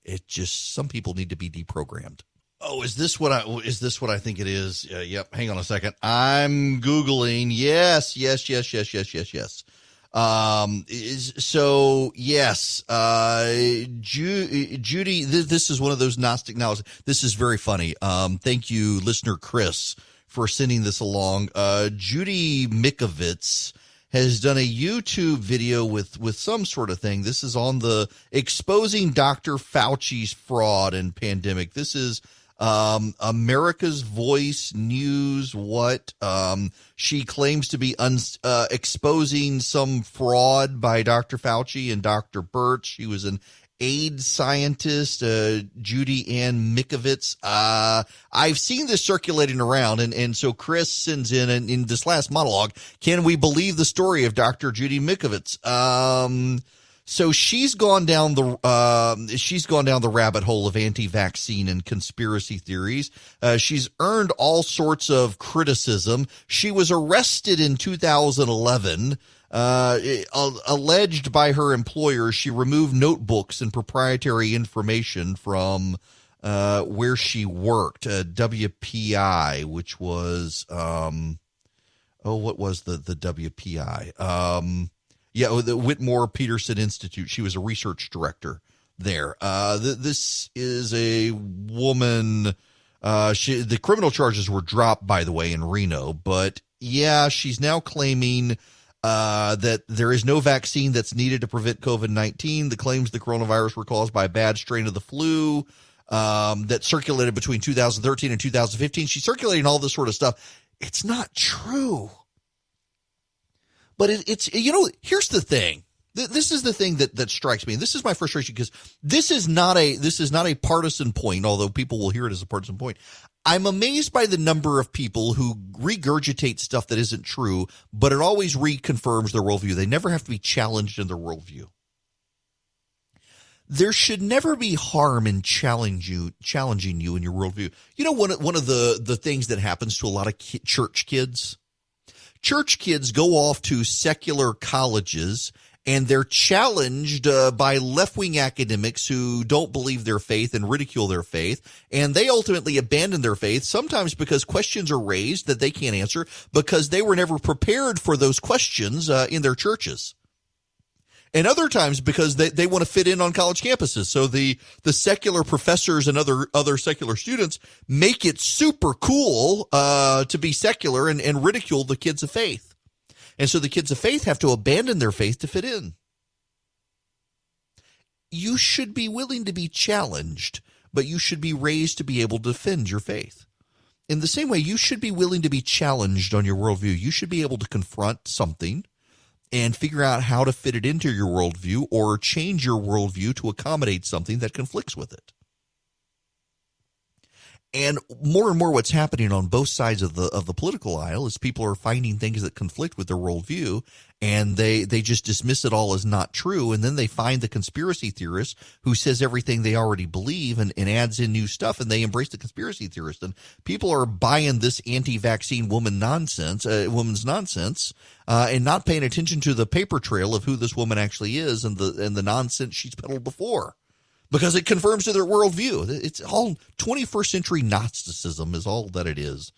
It just, some people need to be deprogrammed. Oh, is this what I think it is? Yep. Hang on a second. I'm Googling. Yes. Judy, this is one of those Gnostic knowledge. This is very funny. Thank you, listener Chris, for sending this along. Judy Mikovits has done a YouTube video with some sort of thing. This is on the exposing Dr. Fauci's fraud and pandemic. This is America's Voice News. What she claims to be exposing some fraud by Dr. Fauci and Dr. Birch. She was an AIDS scientist, Judy Ann Mikovits. I've seen this circulating around, and so Chris sends in this last monologue, can we believe the story of Dr. Judy Mikovits? So she's gone down the rabbit hole of anti-vaccine and conspiracy theories. She's earned all sorts of criticism. She was arrested in 2011. Alleged by her employer, she removed notebooks and proprietary information from where she worked. WPI, which was what was the WPI? The Whitmore Peterson Institute. She was a research director there. This is a woman. The criminal charges were dropped, by the way, in Reno. But yeah, she's now claiming that there is no vaccine that's needed to prevent COVID-19. The claims the coronavirus were caused by a bad strain of the flu that circulated between 2013 and 2015. She's circulating all this sort of stuff. It's not true. But it's here's the thing. This is the thing that strikes me. And this is my frustration, because this is not a partisan point, although people will hear it as a partisan point. I'm amazed by the number of people who regurgitate stuff that isn't true, but it always reconfirms their worldview. They never have to be challenged in their worldview. There should never be harm in challenging you in your worldview. You know, one of the things that happens to a lot of church kids go off to secular colleges, and they're challenged by left-wing academics who don't believe their faith and ridicule their faith, and they ultimately abandon their faith, sometimes because questions are raised that they can't answer because they were never prepared for those questions in their churches. And other times because they want to fit in on college campuses. So the secular professors and other secular students make it super cool to be secular and ridicule the kids of faith. And so the kids of faith have to abandon their faith to fit in. You should be willing to be challenged, but you should be raised to be able to defend your faith. In the same way, you should be willing to be challenged on your worldview. You should be able to confront something and figure out how to fit it into your worldview or change your worldview to accommodate something that conflicts with it. And more what's happening on both sides of the political aisle is people are finding things that conflict with their worldview, and they just dismiss it all as not true, and then they find the conspiracy theorist who says everything they already believe and adds in new stuff, and they embrace the conspiracy theorist. And people are buying this anti-vaccine woman's nonsense, and not paying attention to the paper trail of who this woman actually is and the nonsense she's peddled before. Because it confirms to their worldview. It's all 21st century Gnosticism is all that it is.